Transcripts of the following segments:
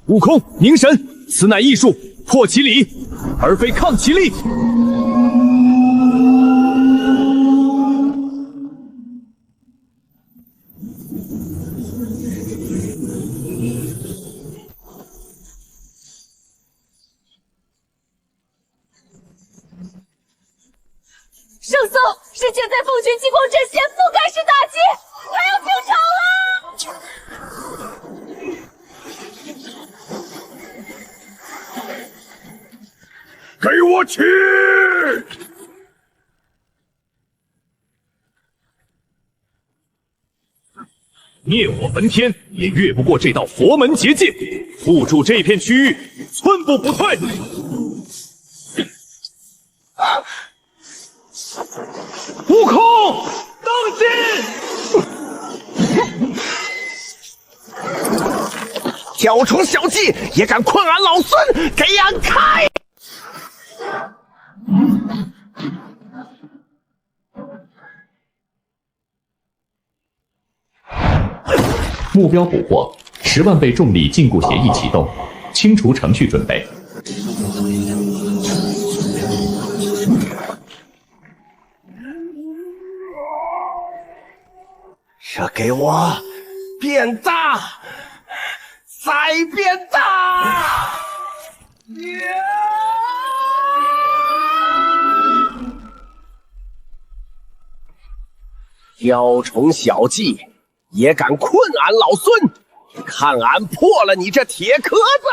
悟空，凝神，此乃艺术，破其理，而非抗其力。圣僧，是现在凤群激光阵线不该是大忌，他要进场了！给我起！灭我焚天，也越不过这道佛门结界，护住这片区域，寸步不退。悟空，当心！雕虫小技也敢困俺老孙，给俺开！目标捕获，10万倍重力禁锢协议启动，清除程序准备。这给我变大，再变大！雕虫小技也敢困俺老孙，看俺破了你这铁壳子！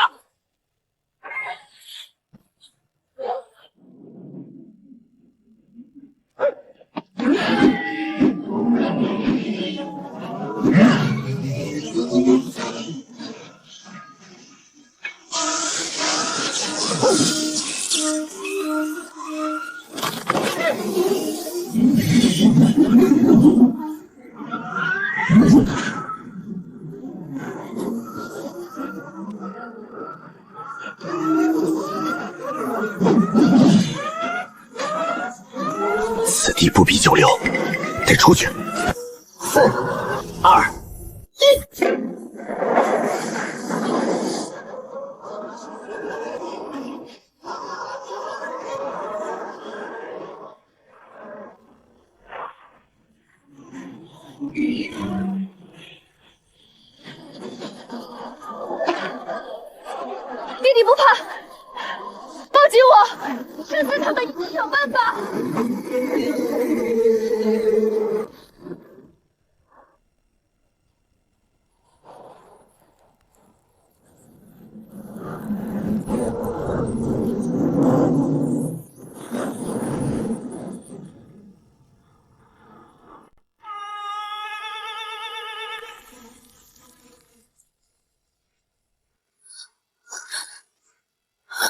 此地不比久留，得出去。4、2、1。弟弟不怕，抱紧我，圣僧他们一定有办法。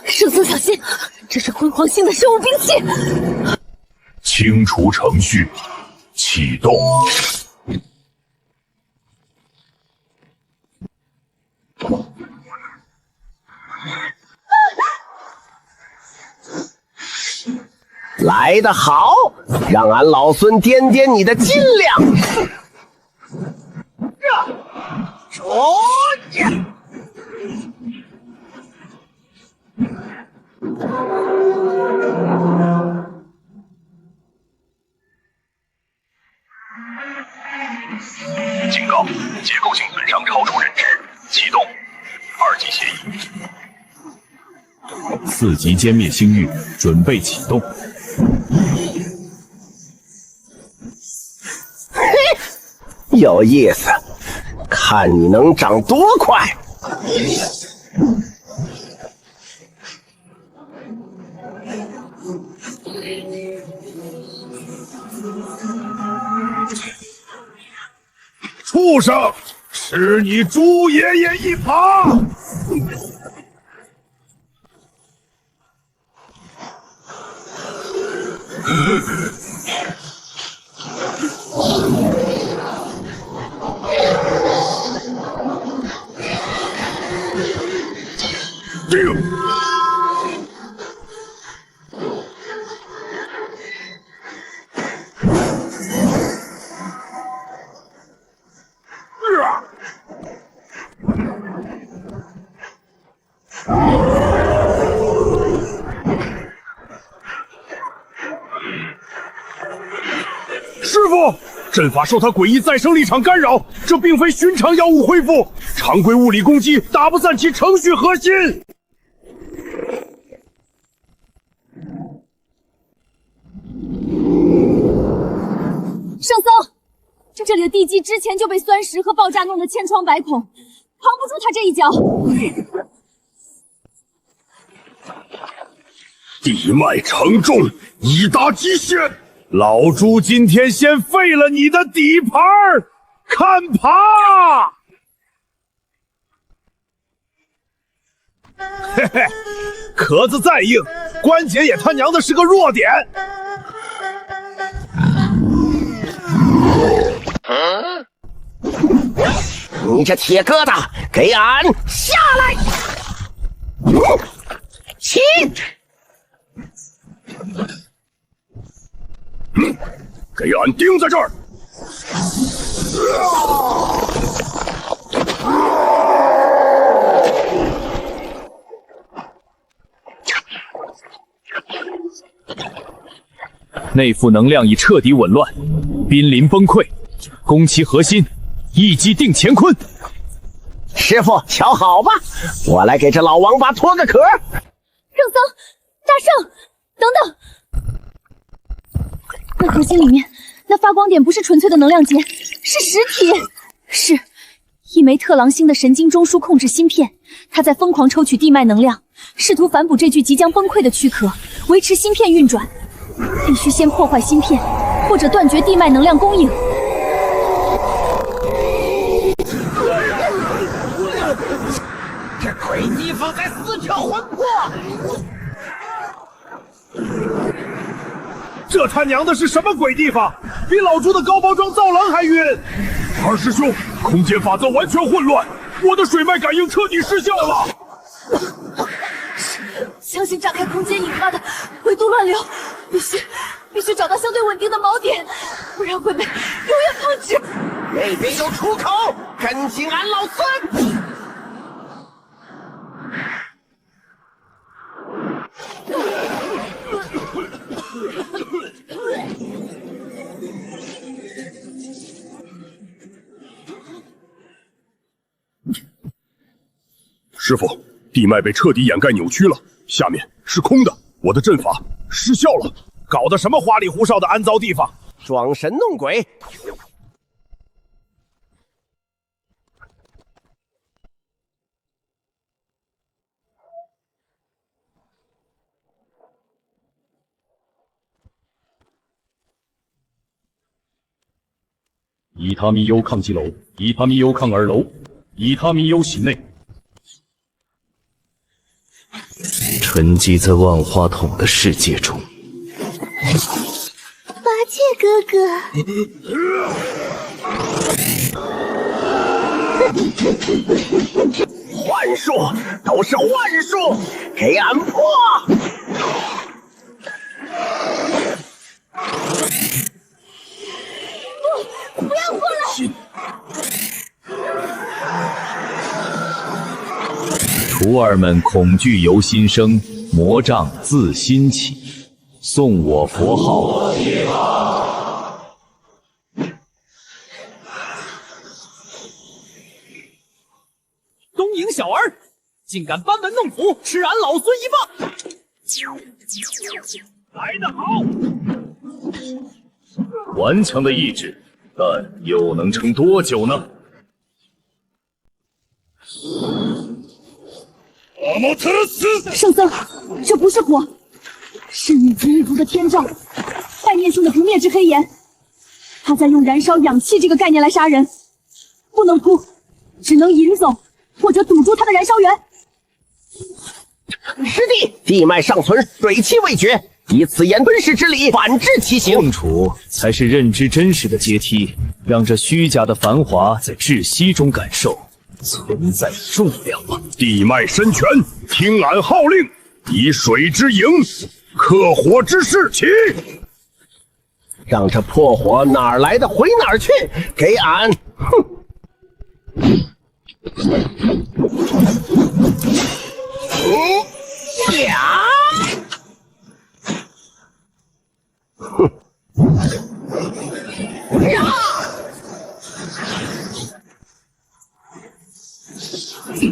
圣僧小心，这是辉煌星的生物兵器。清除程序，启动。来得好，让俺老孙掂掂你的斤两。警告：结构性损伤超出认知，启动2级协议。4级歼灭星域，准备启动。有意思，看你能长多快！畜生，吃你猪爷爷一耙！师傅，阵法受他诡异再生立场干扰，这并非寻常药物恢复，常规物理攻击打不散其程序核心。圣僧，这里的地基之前就被酸石和爆炸弄得千疮百孔，扛不住他这一脚。地脉承重，已达极限。老朱今天先废了你的底盘儿，看爬！嘿嘿，壳子再硬，关节也他娘的是个弱点。你这铁疙瘩，给俺下来！起！给俺钉在这儿！内附能量已彻底紊乱，濒临崩溃，攻其核心，一击定乾坤。师傅，瞧好吧，我来给这老王八脱个壳。圣僧，大圣，等等！那核心里面，那发光点不是纯粹的能量结，是实体，是一枚特狼星的神经中枢控制芯片。它在疯狂抽取地脉能量，试图反哺这具即将崩溃的躯壳，维持芯片运转。必须先破坏芯片，或者断绝地脉能量供应。这鬼地方在撕扯魂魄！这他娘的是什么鬼地方？比老朱的高包装造狼还晕！二师兄，空间法则完全混乱，我的水脉感应彻底失效了。相信炸开空间引发的维度乱流，必须找到相对稳定的锚点，不然会被永远放置。那边有出口，跟紧俺老孙！师傅，地脉被彻底掩盖扭曲了，下面是空的，我的阵法失效了，搞的什么花里胡哨的安糟地方？装神弄鬼！伊塔米优抗击楼，伊塔米优抗二楼，伊塔米优袭内。沉寂在万花筒的世界中。八戒哥哥，幻术都是幻术，给俺破！不要过来！徒儿们恐惧由心生，魔障自心起。送我佛号。东瀛小儿，竟敢班门弄斧，吃俺老孙一棒！来得好！顽强的意志，但又能撑多久呢？阿莫特斯，圣僧，这不是火，是女族一族的天照，概念性的不灭之黑炎。他在用燃烧氧气这个概念来杀人，不能扑，只能引走或者堵住他的燃烧源。师弟，地脉尚存，水气未绝，以此言敦士之礼，反制其行。共处才是认知真实的阶梯，让这虚假的繁华在窒息中感受存在重量吧。地脉深泉，听俺号令，以水之营，克火之势起！让这破火哪儿来的回哪儿去，给俺！哼！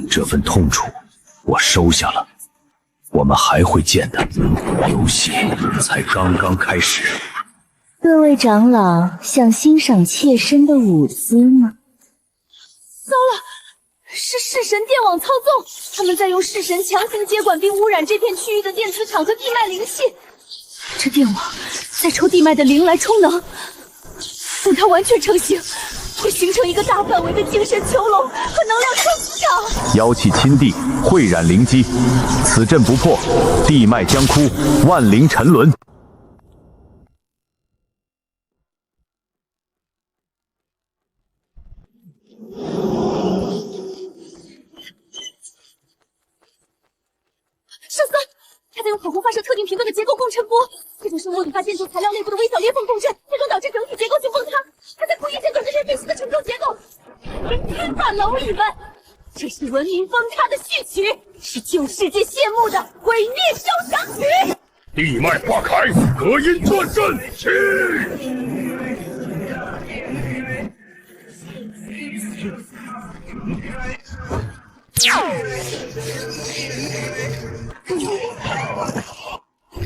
这份痛楚我收下了，我们还会见的，游戏才刚刚开始。各位长老想欣赏妾身的舞姿吗？糟了，是弑神电网操纵，他们在用弑神强行接管并污染这片区域的电磁场和地脉灵气。这电网在抽地脉的灵来充能，等它完全成型，会形成一个大范围的精神囚笼和能量收集场。妖气侵地，汇染灵机，此阵不破，地脉将枯，万灵沉沦。圣僧，他在用口红发射特定频段的结构共振波，这种生物引发建筑材料内部的微小裂缝共振，最终导致整体结构性崩塌。他在故意建造这些必须的承重结构，跟天大蝼蚁般。这是文明崩塌的序曲，是旧世界谢幕的毁灭收场曲。地脉化开，隔音断阵，起！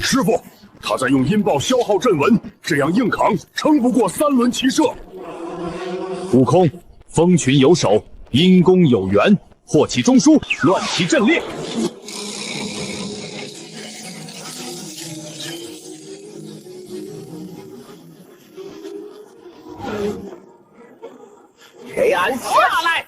师傅，他在用音爆消耗阵纹，这样硬扛撑不过3轮齐射。悟空，风群有首，阴功有缘，祸起中枢，乱其阵列。黑暗下来！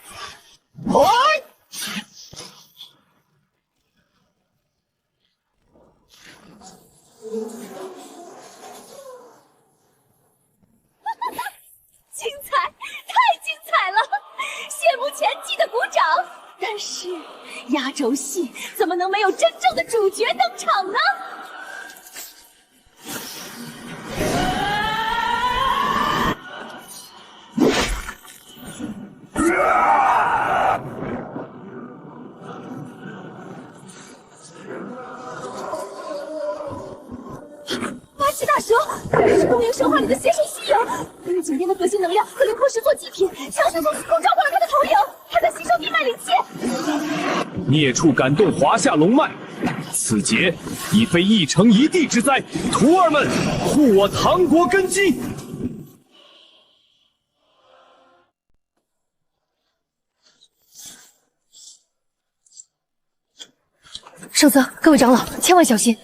精彩，太精彩了！谢幕前记得鼓掌。但是压轴戏怎么能没有真正的主角登场呢？八岐大蛇，这是东瀛神话里的邪兽虚影，因为景殿的核心能量和灵魄石做祭品，强势从虚空召唤了他的投影，他在吸收地脉灵气。孽畜感动华夏龙脉，此劫已非一城一地之灾，徒儿们护我唐国根基。圣僧，各位长老千万小心，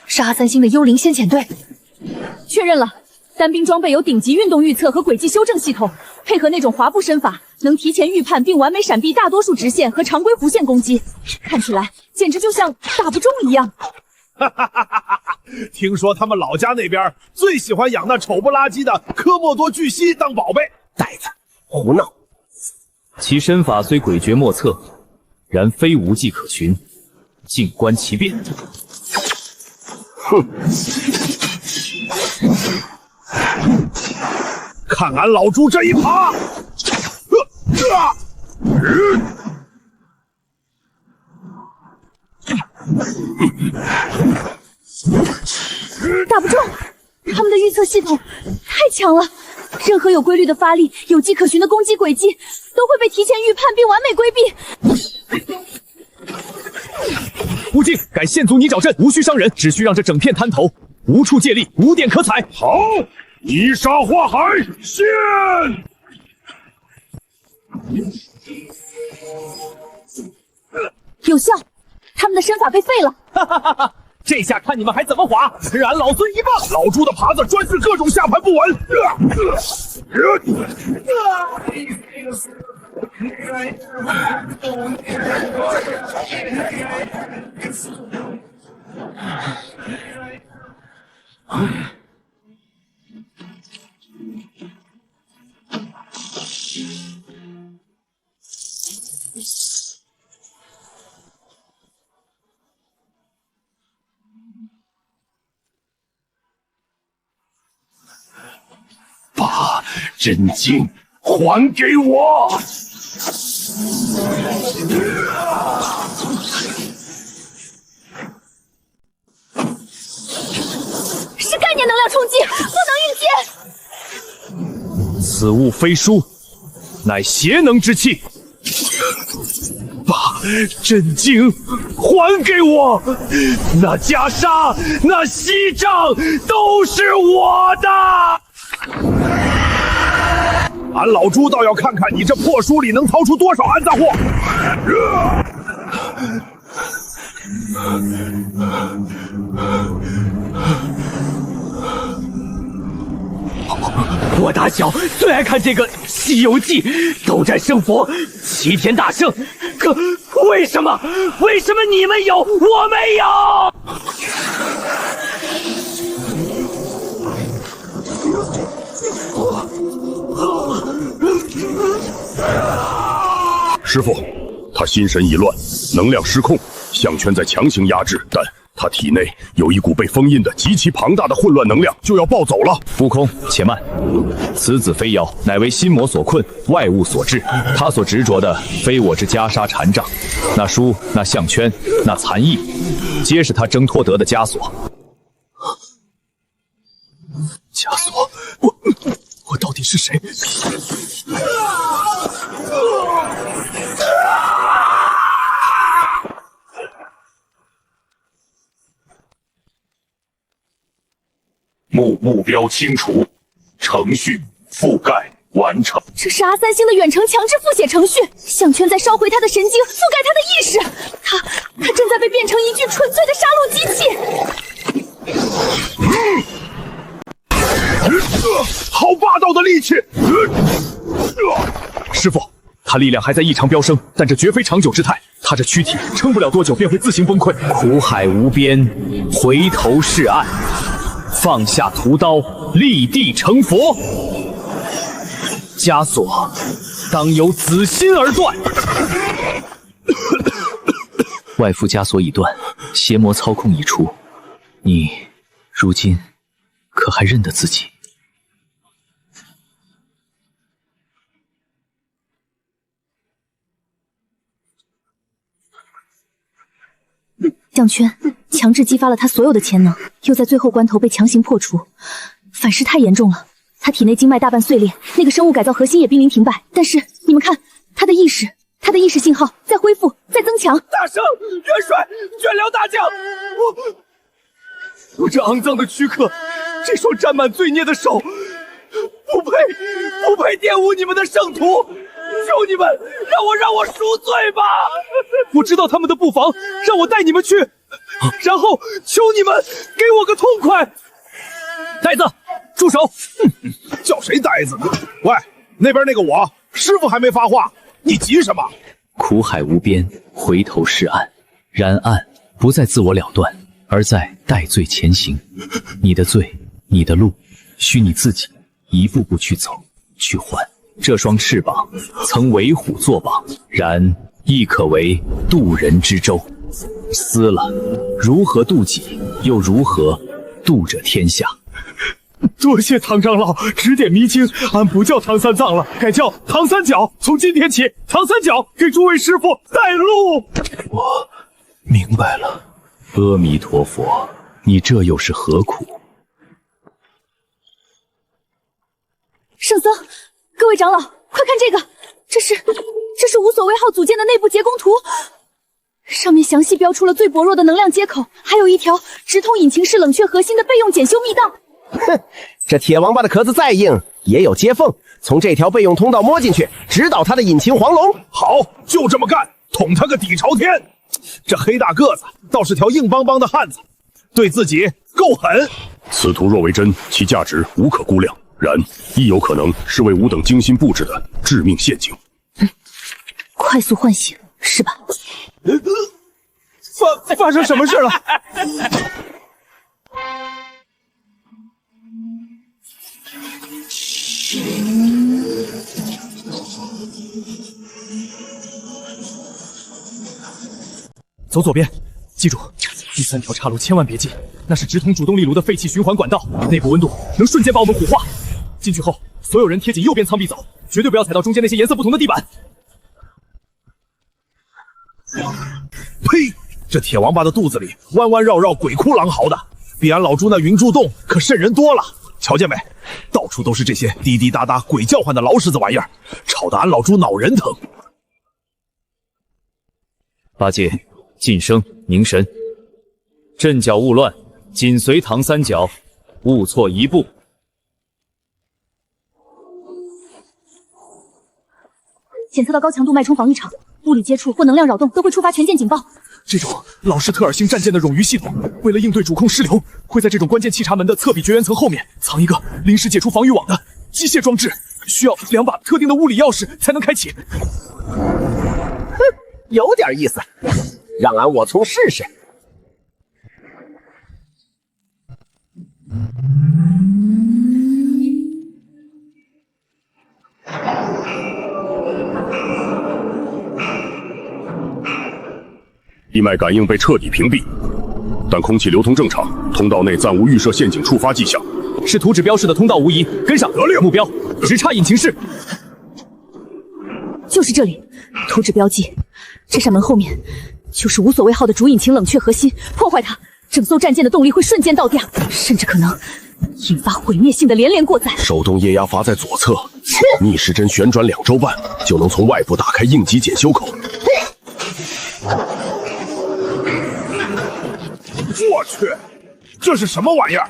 是阿三星的幽灵先遣队。确认了，单兵装备有顶级运动预测和轨迹修正系统，配合那种滑步身法，能提前预判并完美闪避大多数直线和常规弧线攻击，看起来简直就像打不中一样。听说他们老家那边最喜欢养那丑不拉几的科莫多巨蜥当宝贝。呆子，胡闹！其身法虽诡谲莫测，然非无迹可寻，静观其变。哼！看俺老朱这一耙！打不中，他们的预测系统太强了，任何有规律的发力、有迹可循的攻击轨迹都会被提前预判并完美规避。无尽，改现足泥沼阵，无需伤人，只需让这整片滩头无处借力，无点可踩。好，泥沙化海，现！有效，他们的身法被废了。哈哈哈哈！这下看你们还怎么滑！吃俺老孙一棒！老朱的耙子专治各种下盘不稳。把真经还给我！是概念能量冲击，不能硬接。此物非书，乃邪能之气。把震惊还给我！那袈裟、那锡杖都是我的！俺老朱倒要看看你这破书里能掏出多少安杂货！我打小最爱看这个《西游记》，斗战胜佛，齐天大圣。可为什么你们有，我没有？师傅，他心神已乱，能量失控，项圈在强行压制，但他体内有一股被封印的极其庞大的混乱能量，就要暴走了。悟空，且慢！此子非妖，乃为心魔所困，外物所致。他所执着的，非我之袈裟禅杖，那书、那项圈、那残翼，皆是他挣脱得的枷锁。枷锁，我到底是谁？目标清除，程序覆盖完成。这是阿三星的远程强制复写程序，项圈在烧毁他的神经，覆盖他的意识。他正在被变成一具纯粹的杀戮机器。好霸道的力气！师傅，他力量还在异常飙升，但这绝非长久之态。他这躯体撑不了多久便会自行崩溃。苦海无边，回头是岸。放下屠刀，立地成佛。枷锁当由子心而断。外附枷锁已断，邪魔操控已除，你如今可还认得自己？项圈强制激发了他所有的潜能，又在最后关头被强行破除，反噬太严重了。他体内经脉大半碎裂，那个生物改造核心也濒临停摆。但是你们看，他的意识信号在恢复，在增强。大圣、元帅、卷辽大将，我这肮脏的躯壳，这双沾满罪孽的手，不配玷污你们的圣土。求你们让我赎罪吧！我知道他们的布防，让我带你们去，然后求你们给我个痛快。呆子，住手！叫谁呆子？喂，那边那个我师傅还没发话，你急什么？苦海无边，回头是岸。然岸不在自我了断，而在带罪前行。你的罪，你的路，需你自己一步步去走，去还。这双翅膀曾为虎作绑，然亦可为渡人之舟。撕了，如何渡己，又如何渡者天下？多谢唐长老指点迷津，俺不叫唐三藏了，改叫唐三角。从今天起，唐三角给诸位师傅带路。我明白了，阿弥陀佛，你这又是何苦？圣僧，各位长老，快看这个，这是无所谓号组件的内部结构图，上面详细标出了最薄弱的能量接口，还有一条直通引擎室冷却核心的备用检修密道。哼，这铁王八的壳子再硬，也有接缝，从这条备用通道摸进去，直捣他的引擎黄龙。好，就这么干，捅他个底朝天。这黑大个子倒是条硬邦邦的汉子，对自己够狠。此图若为真，其价值无可估量。然亦有可能是为吾等精心布置的致命陷阱。快速唤醒，是吧？发生什么事了？走左边，记住，第3条岔路千万别进，那是直通主动力炉的废气循环管道，内部温度能瞬间把我们腐化。进去后，所有人贴紧右边舱壁走，绝对不要踩到中间那些颜色不同的地板。呸！这铁王八的肚子里弯弯绕绕、鬼哭狼嚎的，比俺老朱那云柱洞可瘆人多了。瞧见没？到处都是这些滴滴答答、鬼叫唤的老狮子玩意儿，吵得俺老朱脑仁疼。八戒，晋升凝神，阵脚勿乱，紧随唐三角，勿错一步。检测到高强度脉冲防御场，物理接触或能量扰动都会触发全舰警报。这种老式特尔星战舰的冗余系统，为了应对主控失流，会在这种关键气闸门的侧壁绝缘层后面藏一个临时解除防御网的机械装置，需要2把特定的物理钥匙才能开启。有点意思，让俺我从试试。地脉感应被彻底屏蔽，但空气流通正常，通道内暂无预设陷阱触发迹象。是图纸标示的通道无疑，跟上，得令。目标直插引擎室，就是这里，图纸标记。这扇门后面就是无所谓号的主引擎冷却核心，破坏它，整艘战舰的动力会瞬间倒掉，甚至可能引发毁灭性的连连过载。手动液压阀在左侧，逆时针旋转2周半，就能从外部打开应急检修口。我去，这是什么玩意儿？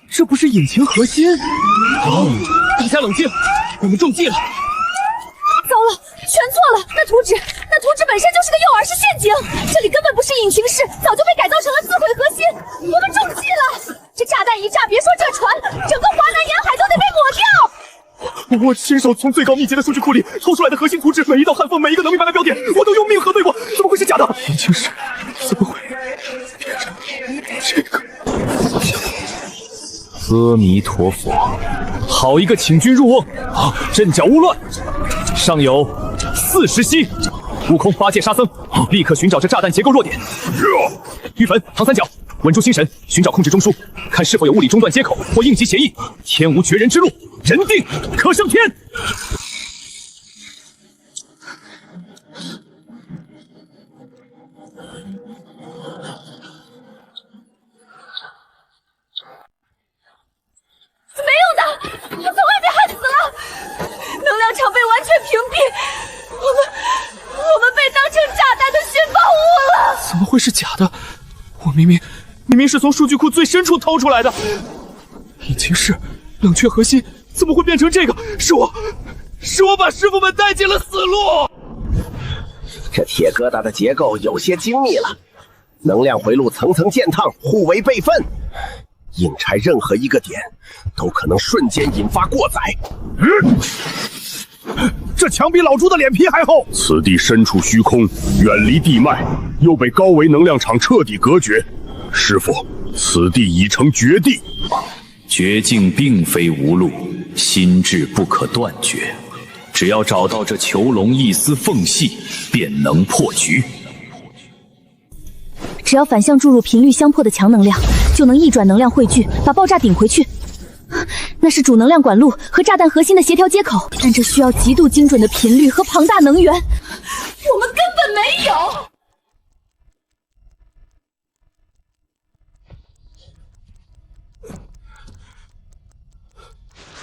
这不是引擎核心？大家冷静，我们中计了！糟了，全错了！那图纸本身就是个诱饵，是陷阱。这里根本不是引擎室，早就被改造成了自毁核心。我们中计了！这炸弹一炸，别说这船，整个华南沿海都得被抹掉。我亲手从最高密集的数据库里抽出来的核心图纸，每一道焊缝，每一个能明白的标点，我都用命核对过，怎么会是假的？引擎室怎么会变成这个？阿弥陀佛，好一个请君入瓮啊！阵脚勿乱，尚有40息。悟空、八戒、沙僧，立刻寻找这炸弹结构弱点。玉焚、唐三角，稳住心神，寻找控制中枢，看是否有物理中断接口或应急协议。天无绝人之路，人定可胜天。没用的，我从外面焊死了，能量场被完全屏蔽，我们被当成炸弹的讯爆物了。怎么会是假的？我明明是从数据库最深处掏出来的。引擎室冷却核心怎么会变成这个？是我把师傅们带进了死路。这铁疙瘩的结构有些精密了，能量回路层层践烫，互为备份。硬拆任何一个点，都可能瞬间引发过载。这墙比老朱的脸皮还厚。此地身处虚空，远离地脉，又被高维能量场彻底隔绝。师傅，此地已成绝地。绝境并非无路，心智不可断绝。只要找到这囚笼一丝缝隙，便能破局。只要反向注入频率相迫的强能量，就能逆转能量汇聚，把爆炸顶回去。那是主能量管路和炸弹核心的协调接口，但这需要极度精准的频率和庞大能源，我们根本没有。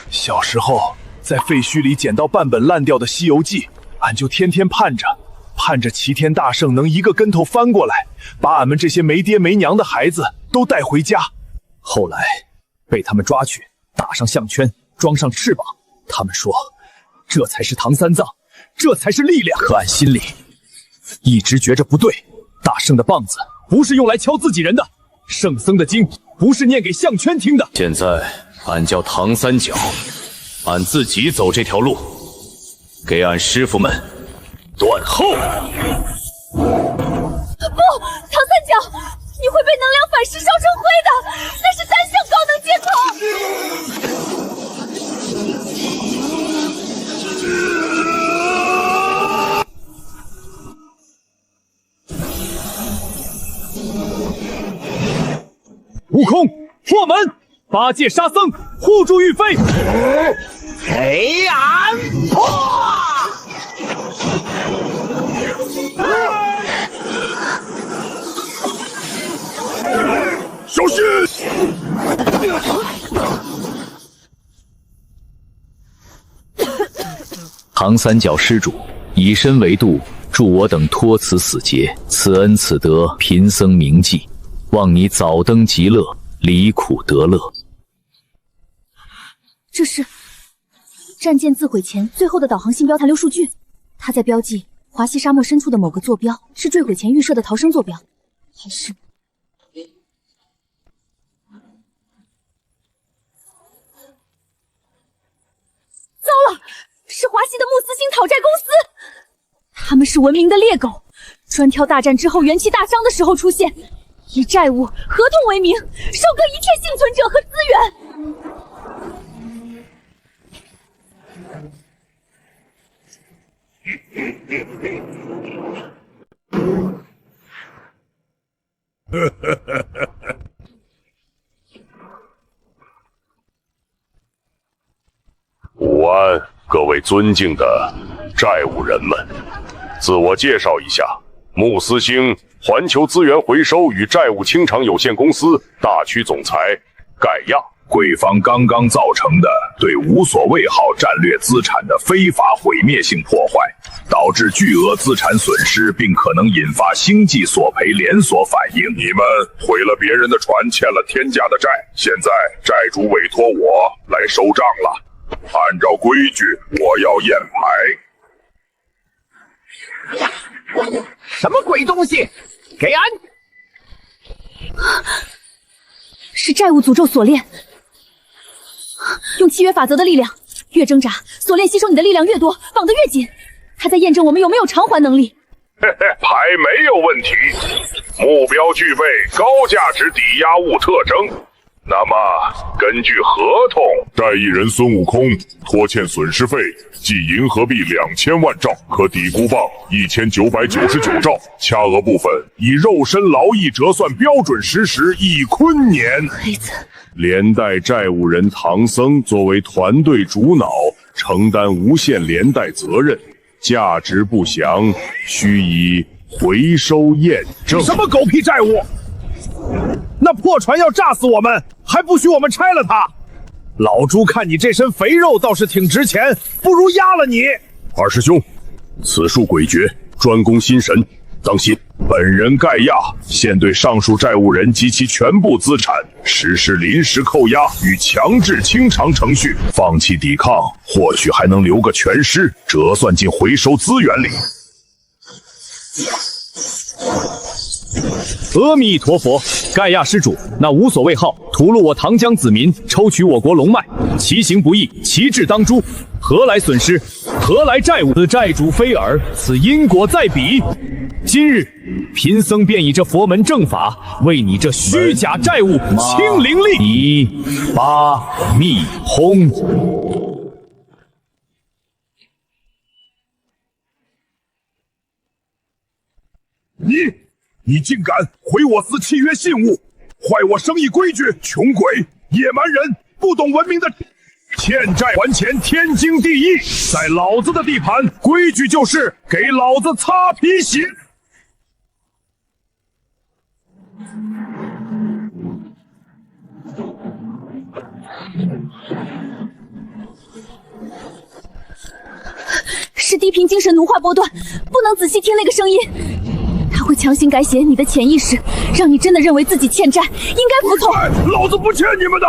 小时候在废墟里捡到半本烂掉的《西游记》，俺就天天盼着齐天大圣能一个跟头翻过来，把俺们这些没爹没娘的孩子都带回家。后来被他们抓去，打上项圈，装上翅膀。他们说，这才是唐三藏，这才是力量。可俺心里一直觉着不对，大圣的棒子不是用来敲自己人的，圣僧的经不是念给项圈听的。现在俺叫唐三角，俺自己走这条路，给俺师傅们断后。不，唐三角，你会被能量反噬烧成灰的，那是单向高能接口。悟空破门，八戒、沙僧护住玉飞。给俺破！小心！唐三角施主以身为度，助我等脱此死劫，此恩此德，贫僧铭记。望你早登极乐，离苦得乐。这是战舰自毁前最后的导航信标残留数据，它在标记华西沙漠深处的某个坐标，是坠毁前预设的逃生坐标，还是？糟了，是华西的穆斯星讨债公司，他们是文明的猎狗，专挑大战之后元气大伤的时候出现，以债务、合同为名，收割一切幸存者和资源。午安，各位尊敬的债务人们，自我介绍一下，穆斯星环球资源回收与债务清偿有限公司大区总裁盖亚。贵方刚刚造成的对无所谓号战略资产的非法毁灭性破坏，导致巨额资产损失，并可能引发星际索赔连锁反应。你们毁了别人的船，欠了天价的债，现在债主委托我来收账了。按照规矩，我要验牌。什么鬼东西？给安！是债务诅咒锁链。用契约法则的力量，越挣扎，锁链吸收你的力量越多，绑得越紧。它在验证我们有没有偿还能力。嘿嘿，牌没有问题，目标具备高价值抵押物特征。那么，根据合同，债役人孙悟空拖欠损失费计银河币2000万兆，可抵估镑1999兆，掐额部分以肉身劳役折算标准时1坤年。黑子，连带债务人唐僧作为团队主脑，承担无限连带责任，价值不详，需以回收验证。什么狗屁债务？那破船要炸死我们，还不许我们拆了它。老朱看你这身肥肉倒是挺值钱，不如压了你。二师兄，此术诡谲，专攻心神，当心本人盖亚现对上述债务人及其全部资产实施临时扣押与强制清偿程序，放弃抵抗，或许还能留个全尸，折算进回收资源里。阿弥陀佛，盖亚施主，那无所谓号屠戮我唐江子民，抽取我国龙脉，其行不义，其志当诛，何来损失？何来债务？此债主非尔，此因果在彼。今日贫僧便以这佛门正法，为你这虚假债务清零力。你巴密轰！你竟敢毁我司契约信物，坏我生意规矩，穷鬼、野蛮人，不懂文明的，欠债还钱天经地义，在老子的地盘，规矩就是给老子擦皮鞋。是低频精神奴化波段，不能仔细听那个声音。他会强行改写你的潜意识，让你真的认为自己欠债，应该服从。老子不欠你们的！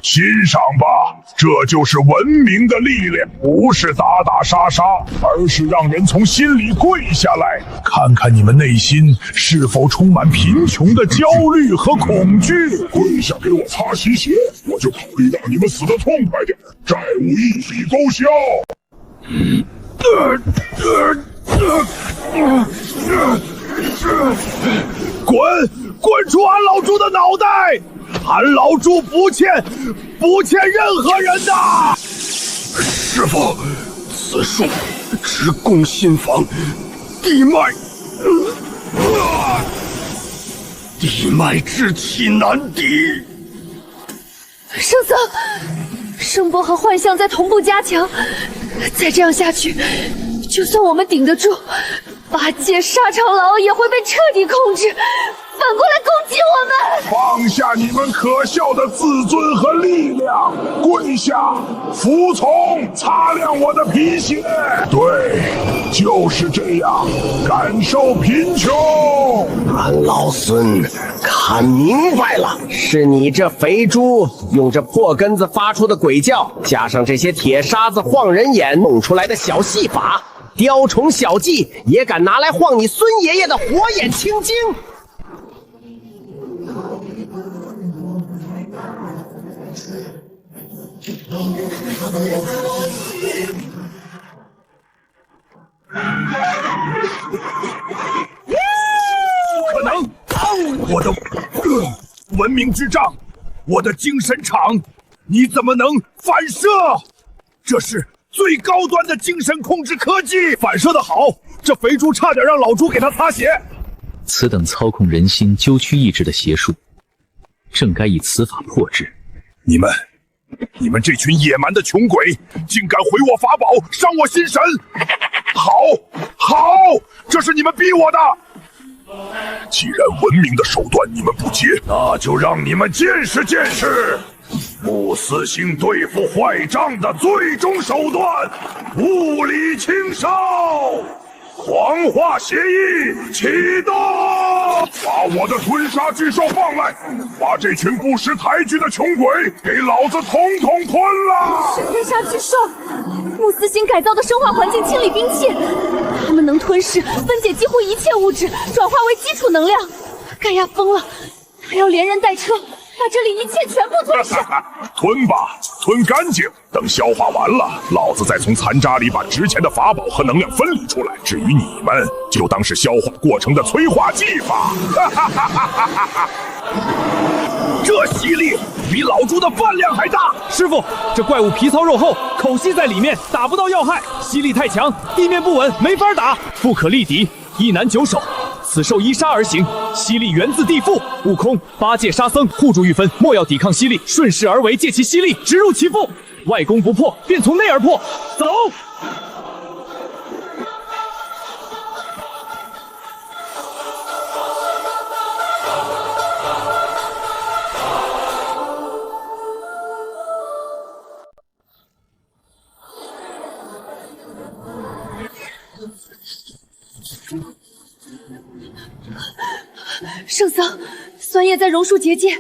欣赏吧，这就是文明的力量，不是打打杀杀，而是让人从心里跪下来，看看你们内心是否充满贫穷的焦虑和恐惧。跪下给我擦洗鞋，我就可以让你们死得痛快点，债务一笔勾销。滚出俺老朱的脑袋！俺老朱不欠任何人的。师傅，此术直攻心房，地脉之气难敌。圣僧，声波和幻象在同步加强，再这样下去，就算我们顶得住，八戒、沙长老也会被彻底控制，反过来攻击我们。放下你们可笑的自尊和力量，跪下，服从，擦亮我的皮鞋。对，就是这样，感受贫穷。俺老孙看明白了，是你这肥猪用这破根子发出的鬼叫，加上这些铁沙子晃人眼弄出来的小戏法，雕虫小技也敢拿来晃你孙爷爷的火眼青睛。不可能！我的文明之杖，我的精神场，你怎么能反射？这是最高端的精神控制科技，反射的好，这肥猪差点让老猪给他擦鞋。此等操控人心、揪曲意志的邪术，正该以此法破之。你们这群野蛮的穷鬼，竟敢毁我法宝，伤我心神！好，这是你们逼我的。既然文明的手段你们不接，那就让你们见识见识穆斯星对付坏账的最终手段——物理轻烧。黄化协议启动！把我的吞杀巨兽放来，把这群不识抬举的穷鬼给老子统统吞了！是吞杀巨兽，穆斯星改造的生化环境清理兵器，它们能吞噬、分解几乎一切物质，转化为基础能量。盖亚疯了，他要连人带车把这里一切全部吞噬。吞吧，吞干净。等消化完了，老子再从残渣里把值钱的法宝和能量分离出来。至于你们，就当是消化过程的催化剂吧。这吸力比老猪的饭量还大。师傅，这怪物皮糙肉厚，口吸在里面，打不到要害，吸力太强，地面不稳，没法打，不可力敌。一难9首，此兽依杀而行，吸力源自地腹。悟空、八戒、沙僧护住玉芬，莫要抵抗吸力，顺势而为，借其吸力直入其腹。外攻不破，便从内而破。走！圣僧，酸液在榕树结界，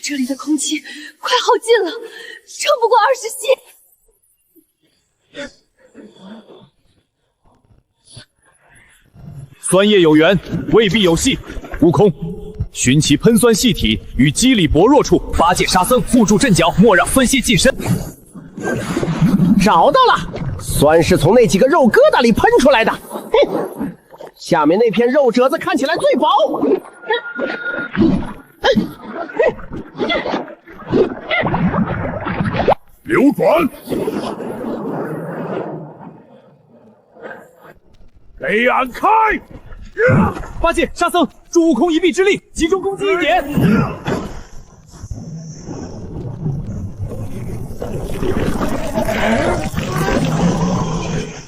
这里的空气快耗尽了，撑不过20息。酸液有源，未必有隙。悟空，寻其喷酸气体与肌理薄弱处。八戒、沙僧护住阵脚，莫让酸液近身。找到了，酸是从那几个肉疙瘩里喷出来的。哼，下面那片肉褶子看起来最薄。流转，给俺开！八戒、沙僧助悟空一臂之力，集中攻击一点。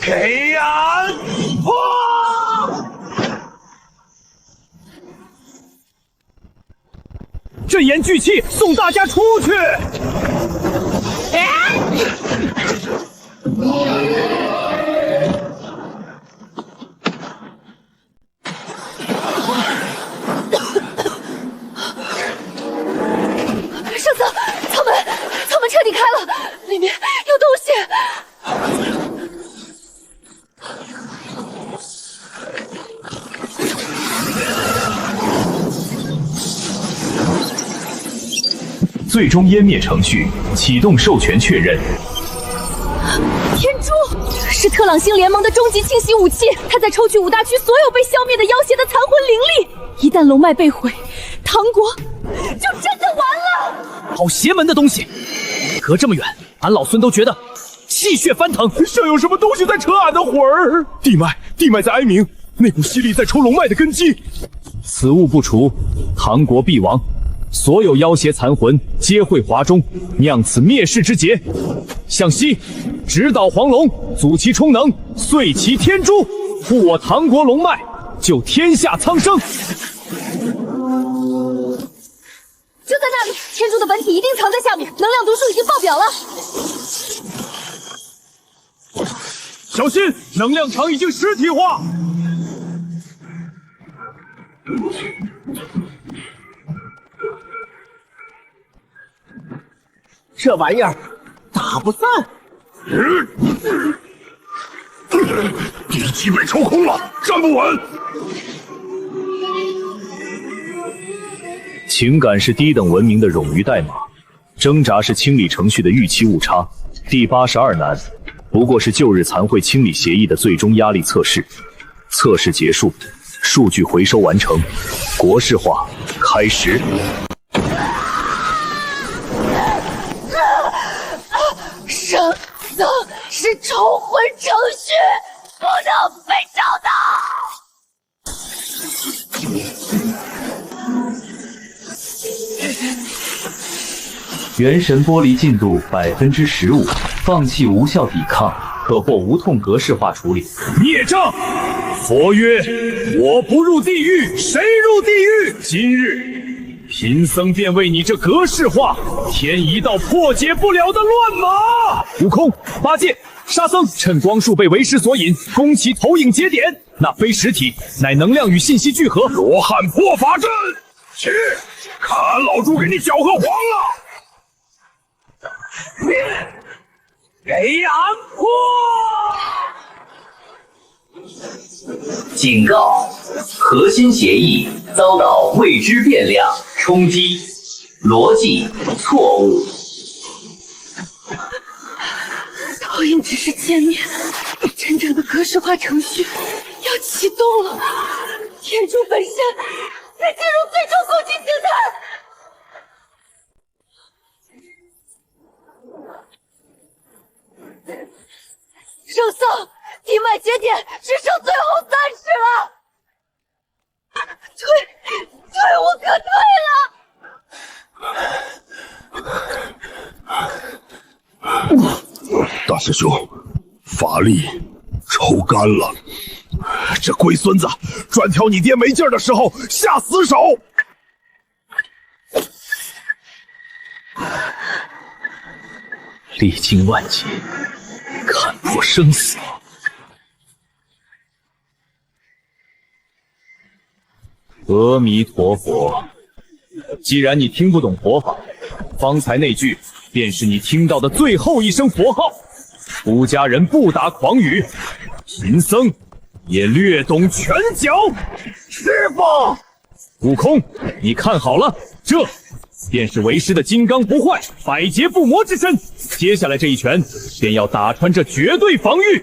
给俺破！阵言聚气，送大家出去！圣僧，舱门彻底开了，里面有东西。最终湮灭程序启动，授权确认。天珠是特朗星联盟的终极清洗武器，它在抽取5大区所有被消灭的妖邪的残魂灵力。一旦龙脉被毁，唐国就真的完了。好邪门的东西，隔这么远，俺老孙都觉得气血翻腾。这有什么东西在扯俺的魂儿？地脉在哀鸣，那股吸力在抽龙脉的根基。此物不除，唐国必亡。所有妖邪残魂皆会华中，酿此灭世之劫。向西，直捣黄龙，阻其充能，碎其天诛。护我唐国龙脉，救天下苍生。就在那里，天珠的本体一定藏在下面，能量读数已经爆表了。小心，能量场已经实体化。这玩意儿打不散。地基被抽空了，站不稳。情感是低等文明的冗余代码，挣扎是清理程序的预期误差。第82难，不过是旧日残会清理协议的最终压力测试。测试结束，数据回收完成，国式化开始。圣僧是重婚程序，不能被找到。元神剥离进度15%，放弃无效抵抗，可获无痛格式化处理。孽障！佛曰：我不入地狱，谁入地狱？今日贫僧便为你这格式化添一道破解不了的乱码。悟空、八戒、沙僧趁光束被为师所引，攻其投影节点。那非实体，乃能量与信息聚合。罗汉破法阵，去看俺老猪给你搅和黄了！给俺破！警告：核心协议遭到未知变量冲击，逻辑错误。投影只是界面，真正的格式化程序要启动了。天珠本身在进入最终攻击形态。圣僧，地脉节点只剩最后30了，退无可退了。大师兄，法力抽干了。这龟孙子专挑你爹没劲儿的时候下死手。历经万劫，看破生死。阿弥陀佛，既然你听不懂佛法，方才那句便是你听到的最后一声佛号。出家人不打诳语，贫僧也略懂拳脚。师傅，悟空，你看好了，这便是为师的金刚不坏、百劫不磨之身。接下来这一拳，便要打穿这绝对防御。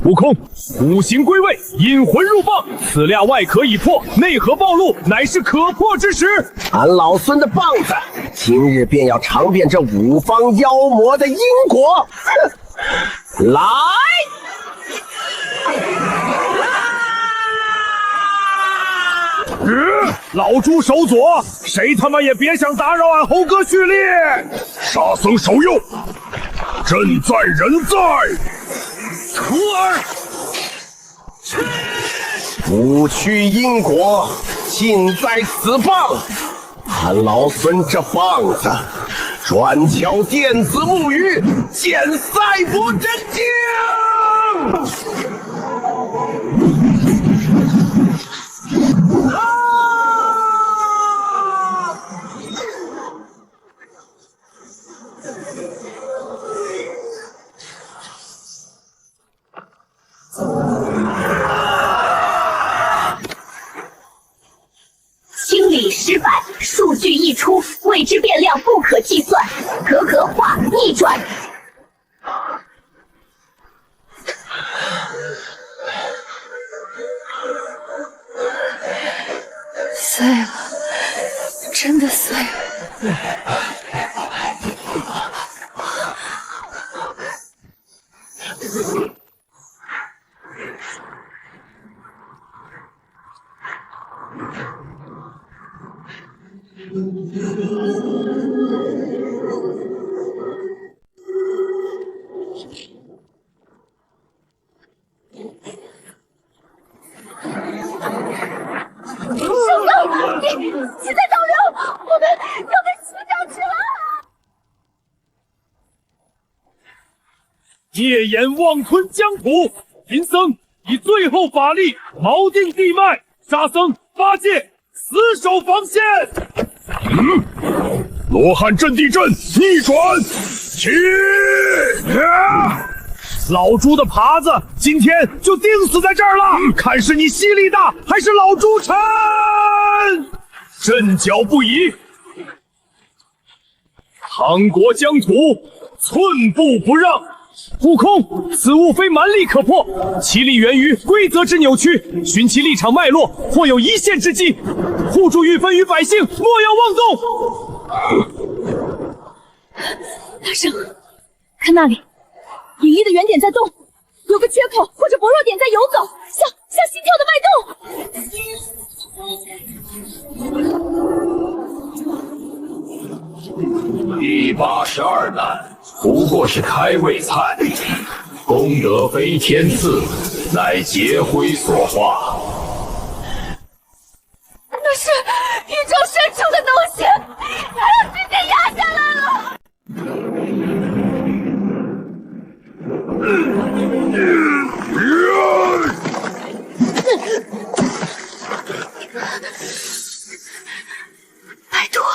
悟空，五行归位，引魂入棒，此俩外壳已破，内核暴露，乃是可破之时。俺老孙的棒子，今日便要尝遍这五方妖魔的因果。来！老猪手左，谁他妈也别想打扰俺猴哥序列。沙僧手右，朕在人在。徒儿，五曲因果尽在此棒。俺老孙这棒子，专敲电子木鱼，见赛博真经。清理失败，数据溢出，未知变量不可计算，可化逆转。碎了，真的碎了。夜眼望吞疆土，贫僧以最后法力锚定地脉，沙僧八戒死守防线。罗汉阵地阵逆转，起！老猪的耙子今天就钉死在这儿了，看是你吸力大，还是老猪沉？阵脚不移，唐国疆土寸步不让。悟空，此物非蛮力可破，其力源于规则之扭曲，寻其立场脉络，或有一线之机。护住玉芬与百姓，莫要妄动。大圣，看那里，隐逸的原点在动，有个缺口或者薄弱点在游走，像心跳的脉动。第82难。不过是开胃菜，功德非天赐，乃劫灰所化。那是宇宙深处的东西，直接压下来了。拜托了。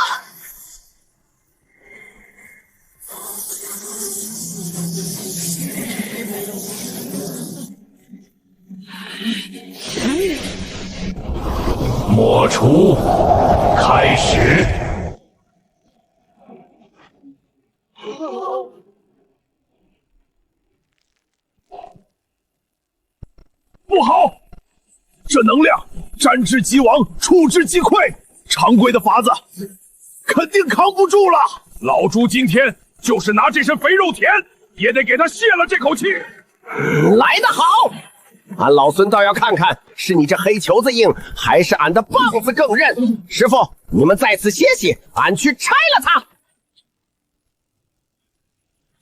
抹除，开始。不好，这能量沾之即亡，触之即溃，常规的法子肯定扛不住了。老猪今天就是拿这身肥肉舔，也得给他泄了这口气。来得好！俺老孙倒要看看，是你这黑球子硬，还是俺的棒子更韧。师傅，你们在此歇息，俺去拆了它。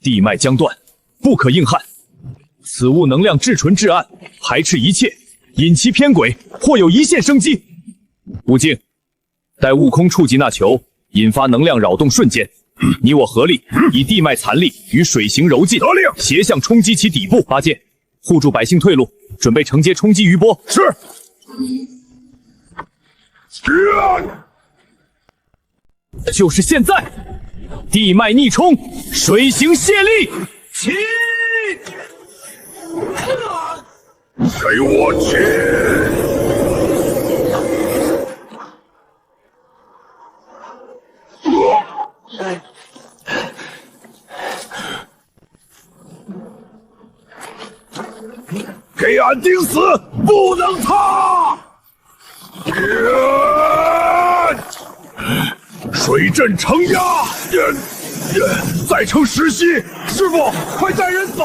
地脉将断，不可硬汉。此物能量至纯至暗，排斥一切，引其偏轨，或有一线生机。悟净，待悟空触及那球，引发能量扰动瞬间，你我合力以地脉残力与水行柔劲，得令，斜向冲击其底部。八戒，护住百姓退路，准备承接冲击余波。是。就是现在，地脉逆冲，水行泄力，起！给我起！给俺钉死，不能塌！水阵承压，再乘10息。师傅，快带人走！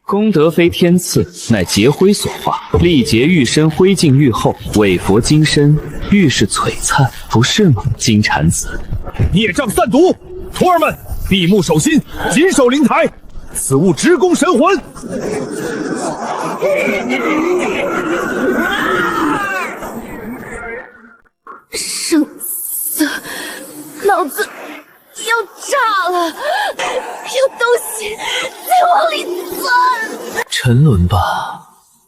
功德非天赐，乃劫灰所化。历劫玉身灰烬愈厚，伪佛金身愈是璀璨，不是吗？金蝉子，孽障散毒，徒儿们闭目守心，紧守灵台。此物直攻神魂。生死，脑子要炸了，有东西在往里钻。沉沦吧，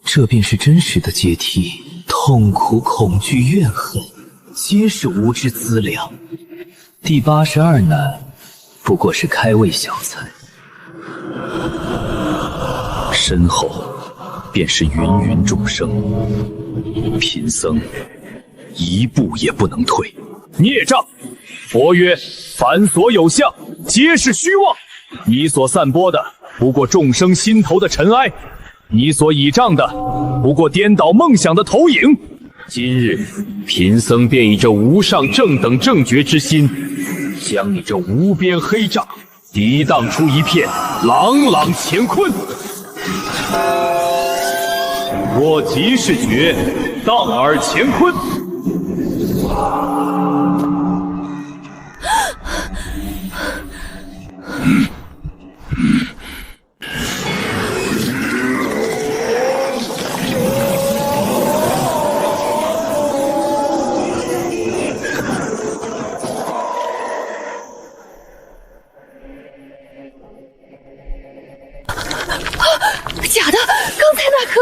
这便是真实的阶梯。痛苦、恐惧、怨恨，皆是无知资粮。第82难，不过是开胃小菜。身后便是芸芸众生，贫僧一步也不能退。孽障！佛曰：凡所有相，皆是虚妄。你所散播的，不过众生心头的尘埃；你所倚仗的，不过颠倒梦想的投影。今日，贫僧便以这无上正等正觉之心，将你这无边黑障涤荡出一片朗朗乾坤。我即是觉，荡尔乾坤。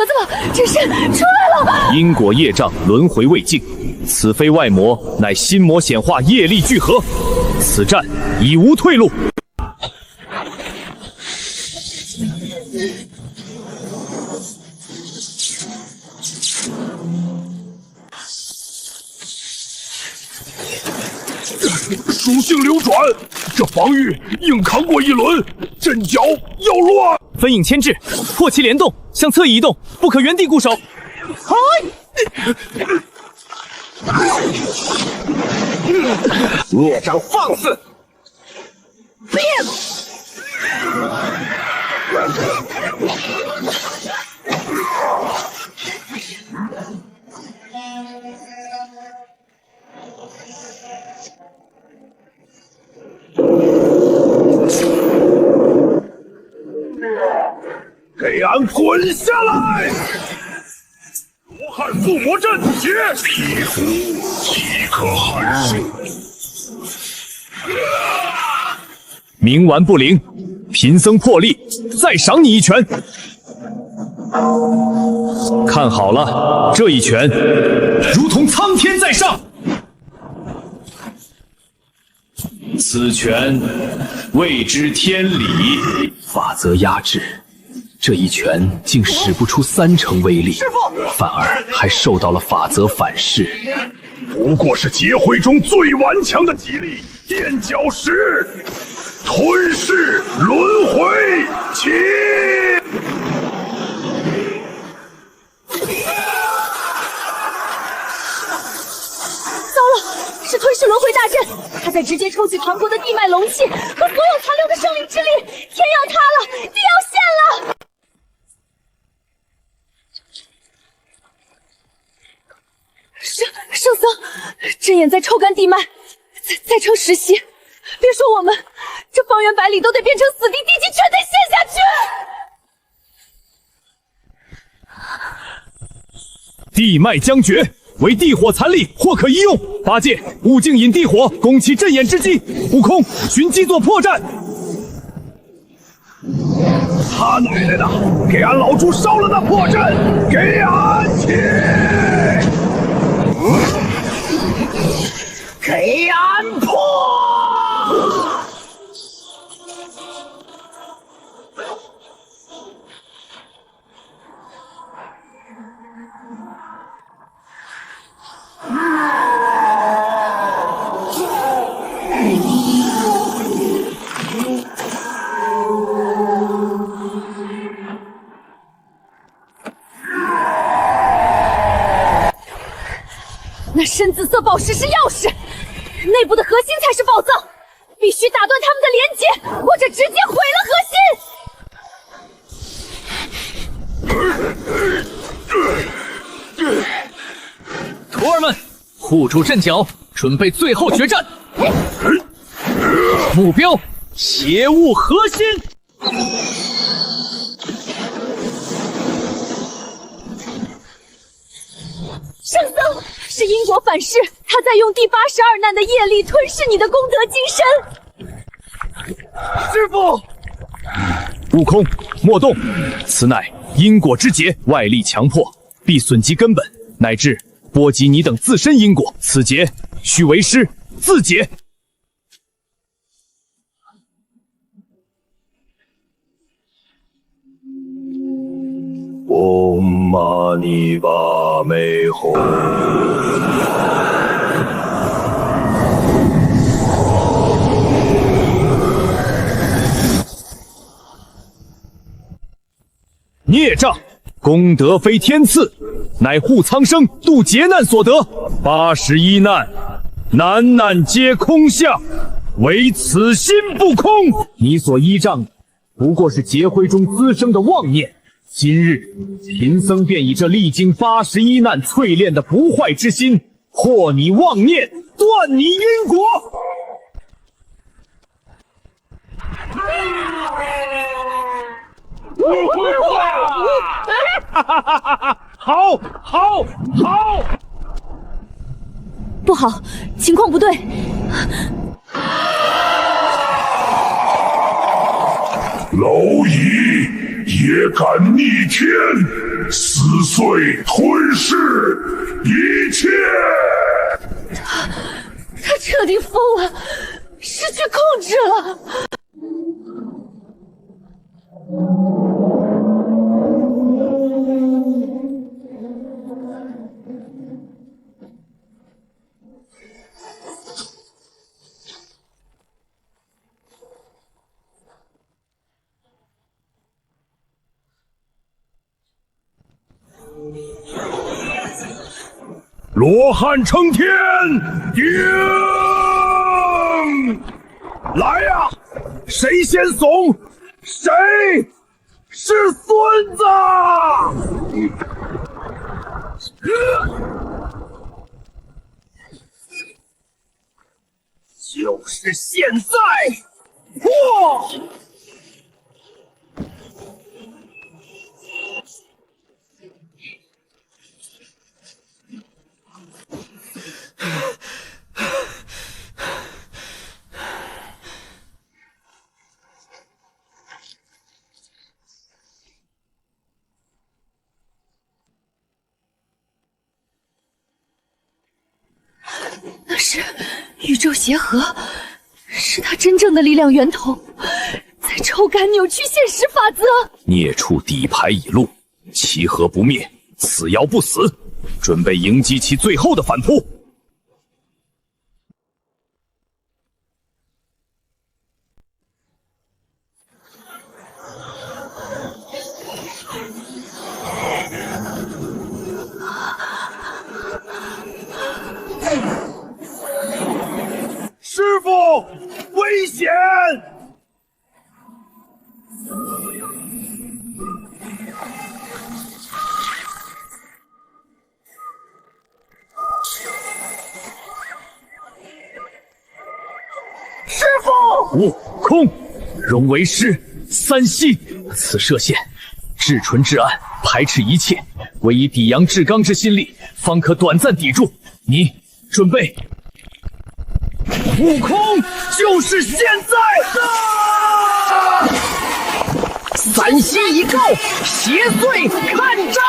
盒子了，真是出来了！因果业障轮回未尽，此非外魔，乃心魔显化业力聚合，此战已无退路。属性流转，这防御硬扛过一轮，阵脚要乱。分影牵制，破其联动，向侧移动，不可原地固守。孽障放肆！给俺滚下来！罗汉附魔阵结，皮肤即可寒性。冥顽不灵，贫僧破例，再赏你一拳。看好了，这一拳如同苍天在上。此拳谓之天理，法则压制。这一拳竟使不出30%威力，反而还受到了法则反噬。不过是劫灰中最顽强的几力，垫脚石，吞噬轮回起！糟了，是吞噬轮回大阵，他在直接抽取唐国的地脉龙气和所有残留的生灵之力，天要塌了，地要陷了！圣僧，阵眼在抽干地脉，再成实息。别说我们，这方圆百里都得变成死地，地气全得陷下去。地脉将绝，为地火残力，或可一用。八戒、悟净引地火攻其阵眼之机，悟空寻机做破绽。他奶奶的，给俺老猪烧了那破阵，给俺起！给俺破！那深紫色宝石是钥匙，内部的核心才是宝藏，必须打断他们的连接，或者直接毁了核心。徒儿们，护住阵脚，准备最后决战。目标：邪物核心。圣僧，是因果反噬，他在用第82难的业力吞噬你的功德精神。师父，悟空，莫动，此乃因果之劫，外力强迫，必损及根本，乃至波及你等自身因果。此劫须为师自解。唵嘛呢叭咪吽。孽障，功德非天赐，乃护苍生、度劫难所得。81难，难难皆空相，唯此心不空。你所依仗的，不过是劫灰中滋生的妄念。今日，贫僧便以这历经81难淬炼的不坏之心，破你妄念，断你因果。好，好，好！不好，情况不对。蝼蚁也敢逆天！撕碎吞噬一切。他彻底疯了，失去控制了。罗汉升天，顶！来呀，谁先怂，谁是孙子！就是现在！破！那是宇宙协和，是他真正的力量源头，在抽干扭曲现实法则。孽畜底牌已露，其核不灭，此妖不死，准备迎击其最后的反扑。师傅，危险！师傅，悟空，融为师，三息。此射线至纯至暗，排斥一切，唯以抵阳至刚之心力，方可短暂抵住。你准备。悟空，就是现在！啊！三息已够，邪祟看招！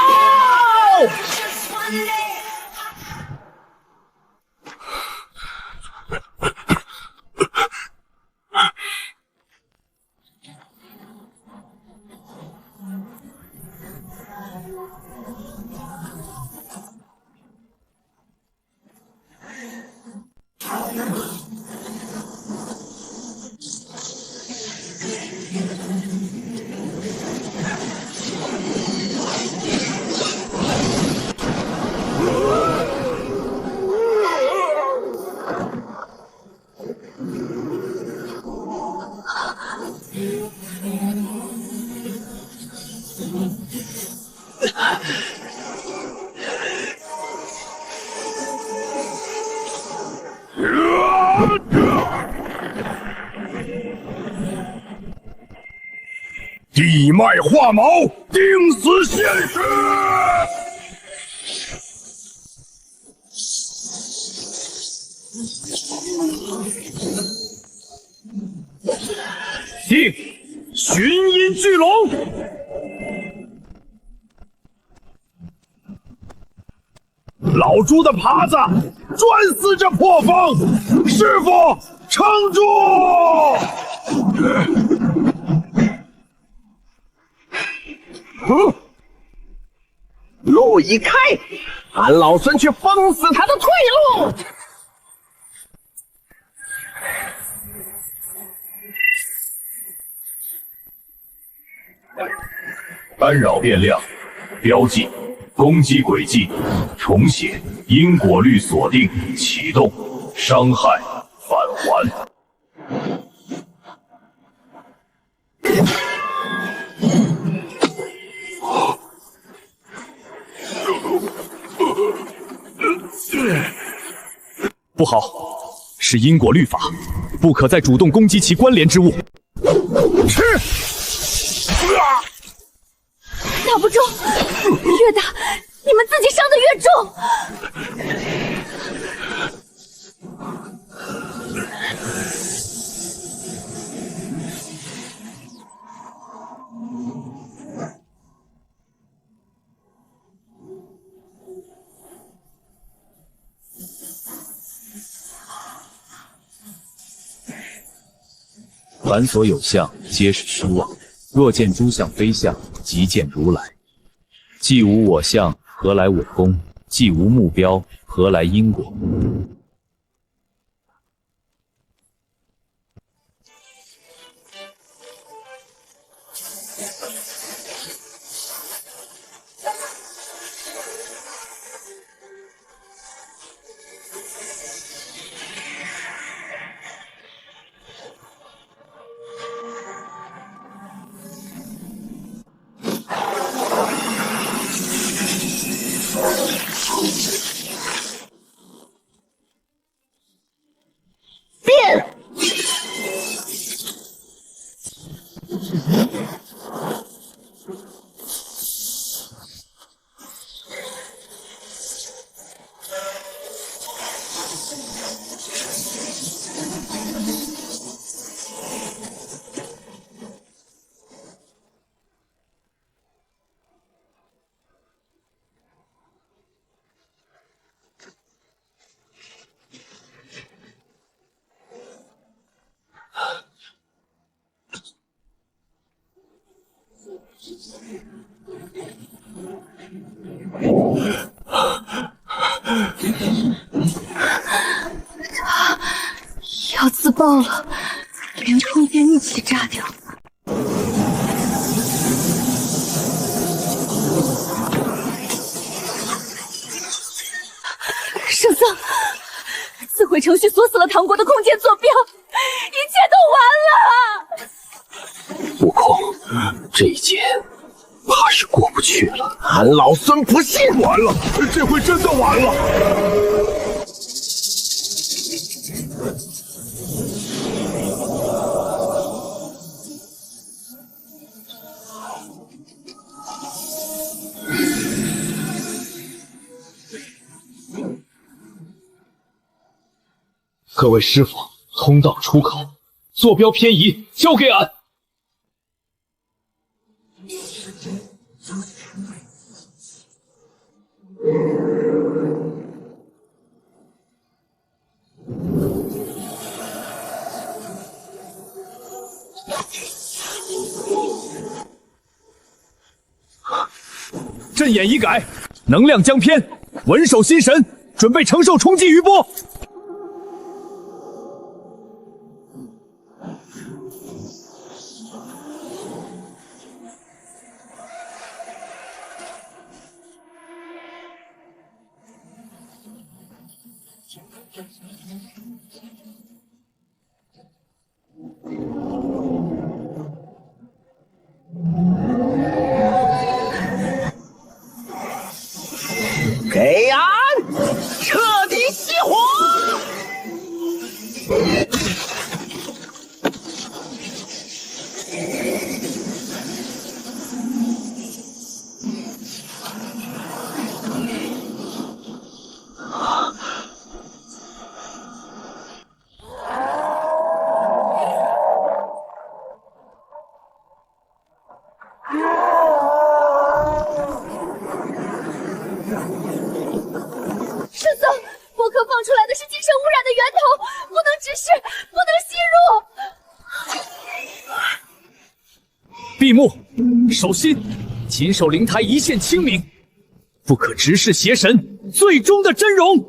地脉化毛，定死现实！定，寻阴巨龙！老猪的耙子，专撕这破风！师傅，撑住！路已开，俺老孙去封死他的退路！干扰变量，标记，攻击轨迹，重写，因果律锁定，启动，伤害，返还。不好，是因果律法，不可再主动攻击其关联之物。打不中，越打你们自己伤得越重。凡所有相，皆是虚妄。若见诸相非相，即见如来。既无我相，何来我功？既无目标，何来因果？要自爆了，连空间一起炸掉。圣僧，自毁程序锁死了唐国的空间坐标，一切都完了。悟空，这一劫怕是过不去了。俺老孙不信！完了，这回真的完了！各位师傅，通道出口，坐标偏移，交给俺。阵眼已改，能量将偏，稳守心神，准备承受冲击余波。给俺彻底熄火！圣僧，博客放出来的是精神污染的源头，不能直视，不能吸入。闭目，守心，谨守灵台一线清明，不可直视邪神最终的真容。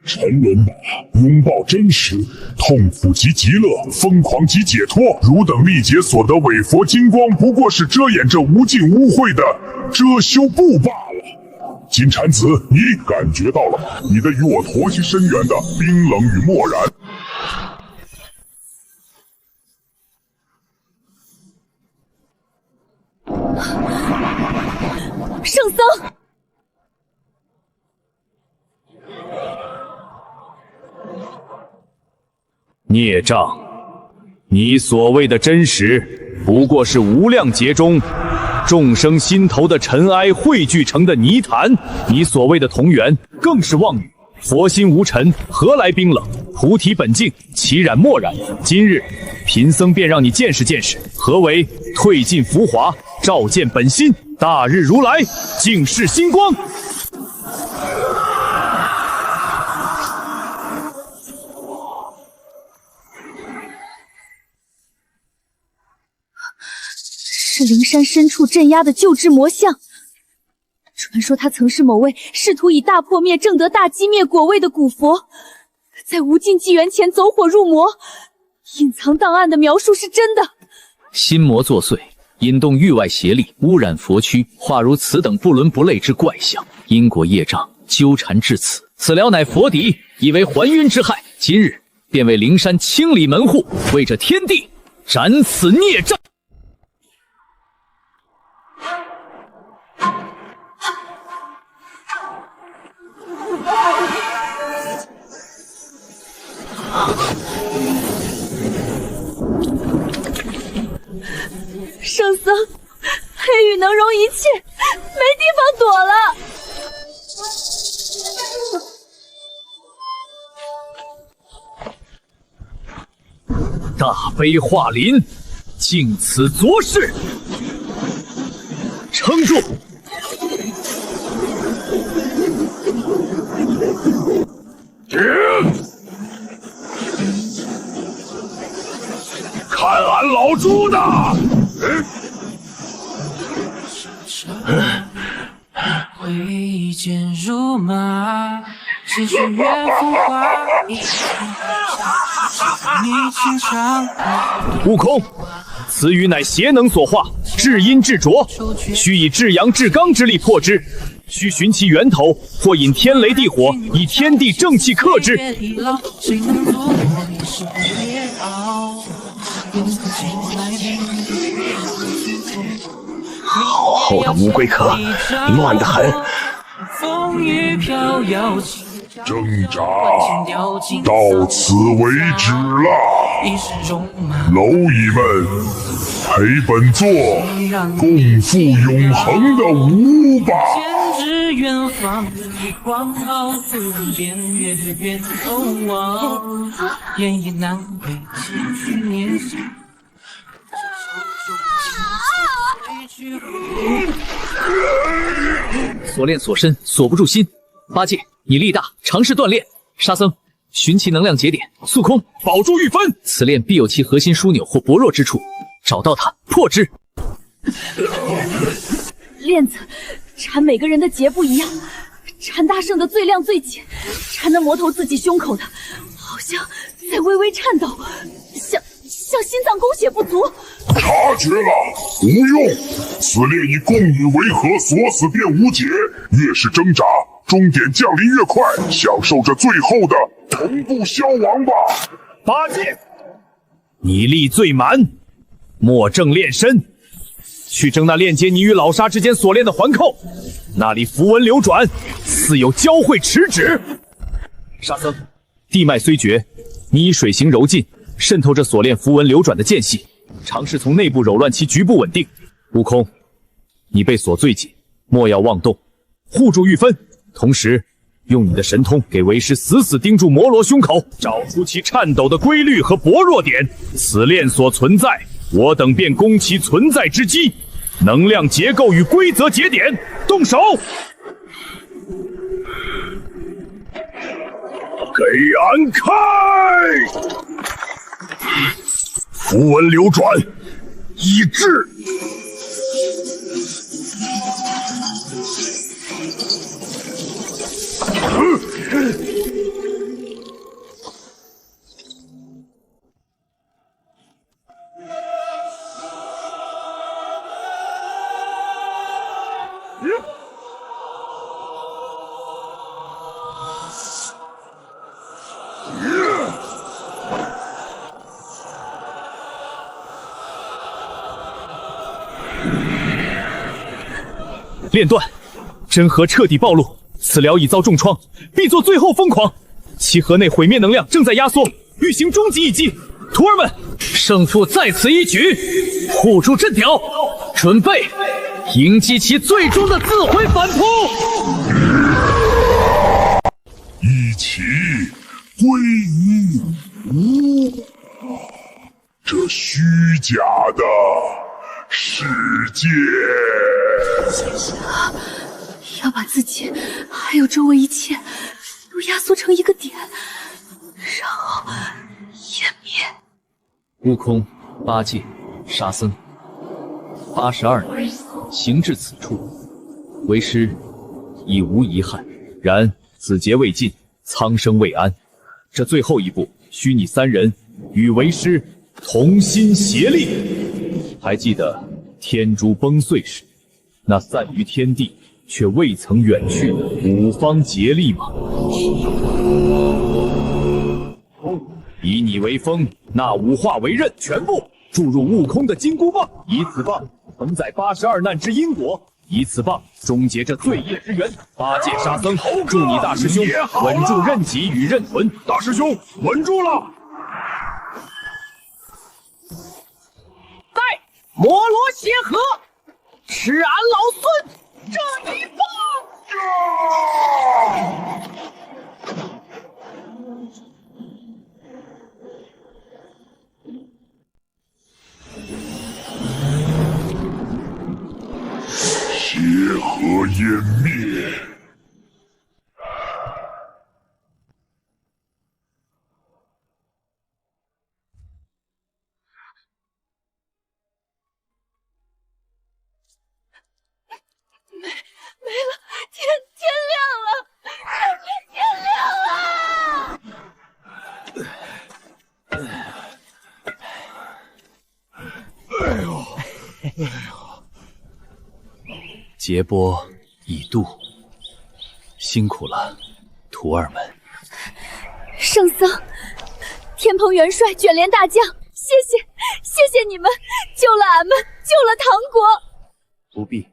沉沦吧，拥抱真实，痛苦即极乐，疯狂即解脱。汝等历劫所得伪佛金光，不过是遮掩这无尽污秽的遮羞布罢了。金蝉子，你感觉到了吗？你的与我陀西深渊的冰冷与漠然。圣僧，孽障，你所谓的真实，不过是无量劫中众生心头的尘埃汇聚成的泥潭。你所谓的同源，更是妄语。佛心无尘，何来冰冷？菩提本净，其然漠然。今日贫僧便让你见识见识，何为退尽浮华，照见本心。大日如来，尽是星光。是灵山深处镇压的旧制魔像。传说他曾是某位试图以大破灭证得大击灭果位的古佛，在无尽纪元前走火入魔。隐藏档案的描述是真的。心魔作祟，引动域外邪力，污染佛躯，化如此等不伦不类之怪象，因果业障纠缠至此。此疗乃佛敌，以为还冤之害。今日便为灵山清理门户，为这天地斩此孽障。圣僧，黑羽能容一切，没地方躲了。大悲化临，尽此浊世。撑住！看俺老朱的！挥剑如麻，几许愿风华，你情长。悟空，此语乃邪能所化，至阴至浊，须以至阳至刚之力破之。须寻其源头，或引天雷地火，以天地正气克之。厚厚的乌龟壳，乱得很。风雨飘摇，挣扎到此为止了。蝼蚁们，陪本座共赴永恒的无吧。远方光傲自边，月边走望，烟也难为几许年少。所练所身，锁不住心。八戒，你力大，尝试锻炼。沙僧，寻其能量节点。素空，保住玉芬。此链必有其核心枢纽或薄弱之处，找到它，破之。链子缠每个人的结不一样，缠大圣的最亮最紧，缠那魔头自己胸口的，好像在微微颤抖，像心脏供血不足。察觉了，无用。此链以共语为核，锁死便无解。越是挣扎，终点降临越快，享受着最后的同步消亡吧。八戒，你力最满，莫正炼身。去争那链接你与老沙之间锁链的环扣，那里符文流转，似有交汇尺指。沙僧，地脉虽绝，你以水行柔劲，渗透这锁链符文流转的间隙，尝试从内部扰乱其局部稳定。悟空，你被锁最紧，莫要妄动，护住玉芬，同时用你的神通给为师死死盯住摩罗胸口，找出其颤抖的规律和薄弱点。此链所存在，我等便攻其存在之机。能量结构与规则节点，动手！给俺开！符文流转，已至。链断，真核彻底暴露，此疗已遭重创，必做最后疯狂。其核内毁灭能量正在压缩，欲行终极一击。徒儿们，胜负在此一举。护住阵屌，准备迎击其最终的自毁反扑。一起归于无这虚假的世界。要把自己还有周围一切都压缩成一个点，然后湮灭。悟空、八戒、沙僧82人行至此处，为师已无遗憾。然此劫未尽，苍生未安。这最后一步，需你3人与为师同心协力。还记得天珠崩碎时，那散于天地却未曾远去的五方竭力吗？以你为锋，那五化为刃，全部注入悟空的金箍棒，以此棒承载82难之因果，以此棒终结这罪业之源。八戒、沙僧，祝你大师兄稳住刃脊与刃臀。大师兄稳住了！在摩罗协和，吃俺老孙这一棒！协和湮灭。没了，天亮了，天亮了！哎呦！劫波已渡，辛苦了，徒儿们。圣僧，天蓬元帅，卷帘大将，谢谢你们，救了俺们，救了唐国。不必。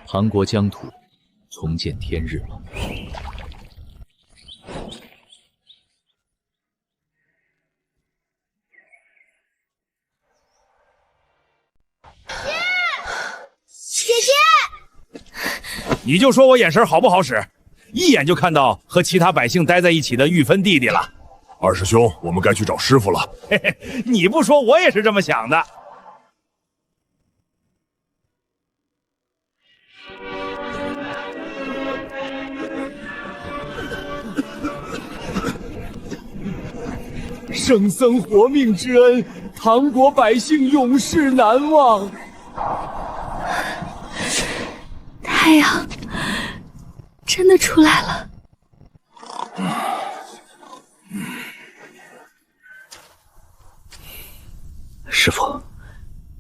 唐国疆土重见天日了。姐姐，你就说我眼神好不好使，一眼就看到和其他百姓待在一起的玉芬弟弟了。二师兄，我们该去找师傅了。嘿嘿，你不说我也是这么想的。圣僧活命之恩，唐国百姓永世难忘。太阳真的出来了。师父，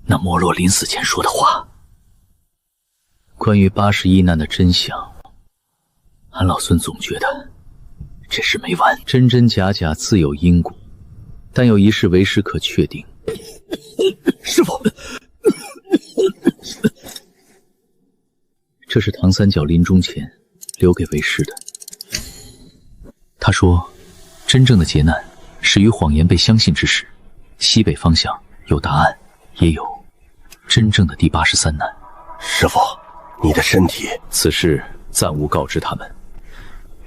那摩洛临死前说的话，关于81难的真相，俺老孙总觉得这事没完。真真假假自有因果，但有一事为师可确定。师父，这是唐三角临终前留给为师的。他说，真正的劫难始于谎言被相信之时。西北方向有答案，也有真正的第83难。师父，你的身体……此事暂无告知他们。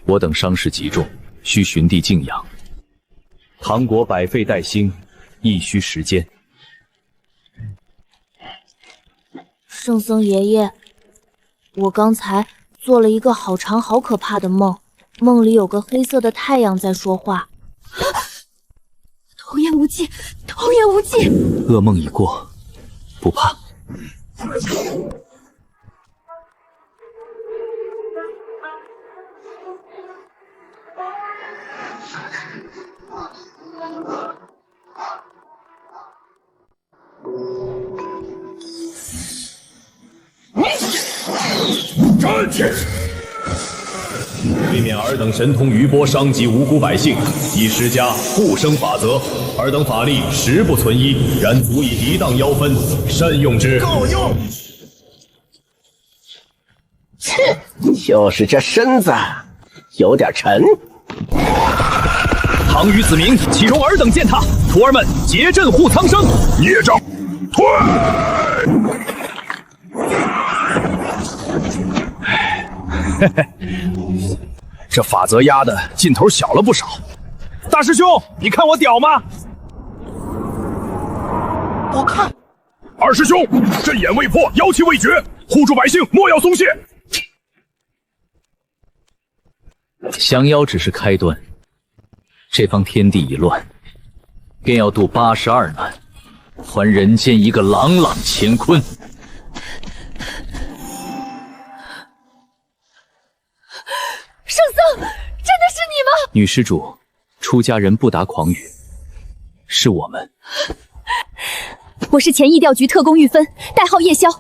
我等伤势极重，需寻地静养。唐国百废待兴，亦需时间。圣僧爷爷，我刚才做了一个好长好可怕的梦，梦里有个黑色的太阳在说话。童言无忌，童言无忌。噩梦已过，不怕。站起！为免尔等神通余波伤及无辜百姓，已施加护生法则。尔等法力实不存一，然足以涤荡妖氛，善用之。够用！切，就是这身子有点沉。唐虞子明岂容尔等践踏？徒儿们结阵护苍生！孽障，退！嘿嘿，这法则压的劲头小了不少。大师兄，你看我屌吗？我看。二师兄，阵眼未破，妖气未绝，护住百姓，莫要松懈。降妖只是开端，这方天地已乱，便要渡82难，还人间一个朗朗乾坤。圣僧，真的是你吗？女施主，出家人不达诳语，是我们。我是前义调局特工玉芬，代号夜宵。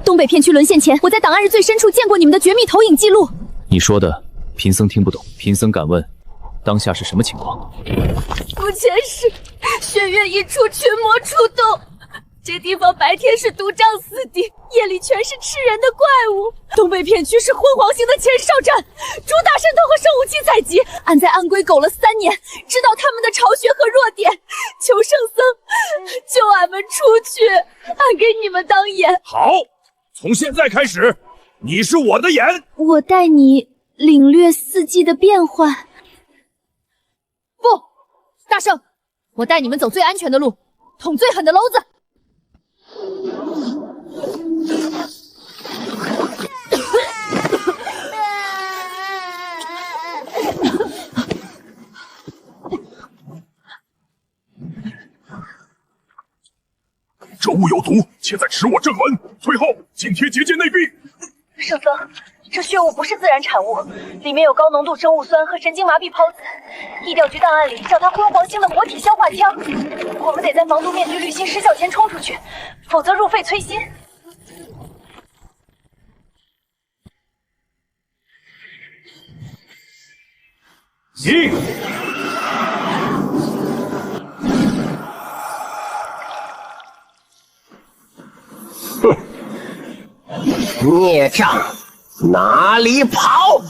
东北片区沦陷前，我在档案日最深处见过你们的绝密投影记录。你说的，贫僧听不懂。贫僧敢问，当下是什么情况？目前是血月一出，群魔出动。这地方白天是毒瘴死地，夜里全是吃人的怪物。东北片区是昏黄星的前哨站，主打渗透和生武器采集。俺在暗龟苟了3年，知道他们的巢穴和弱点。求圣僧救俺们出去，俺给你们当眼。好，从现在开始，你是我的眼。我带你领略四季的变换。不，大圣，我带你们走最安全的路，捅最狠的篓子。这物有毒，且在持我正门。随后紧贴结界内壁。圣僧，这血雾不是自然产物，里面有高浓度生物酸和神经麻痹孢子。义调局档案里叫它昏黄星的活体消化枪。我们得在防毒面具滤芯失效前冲出去，否则入肺摧心。你。孽障，哪里跑！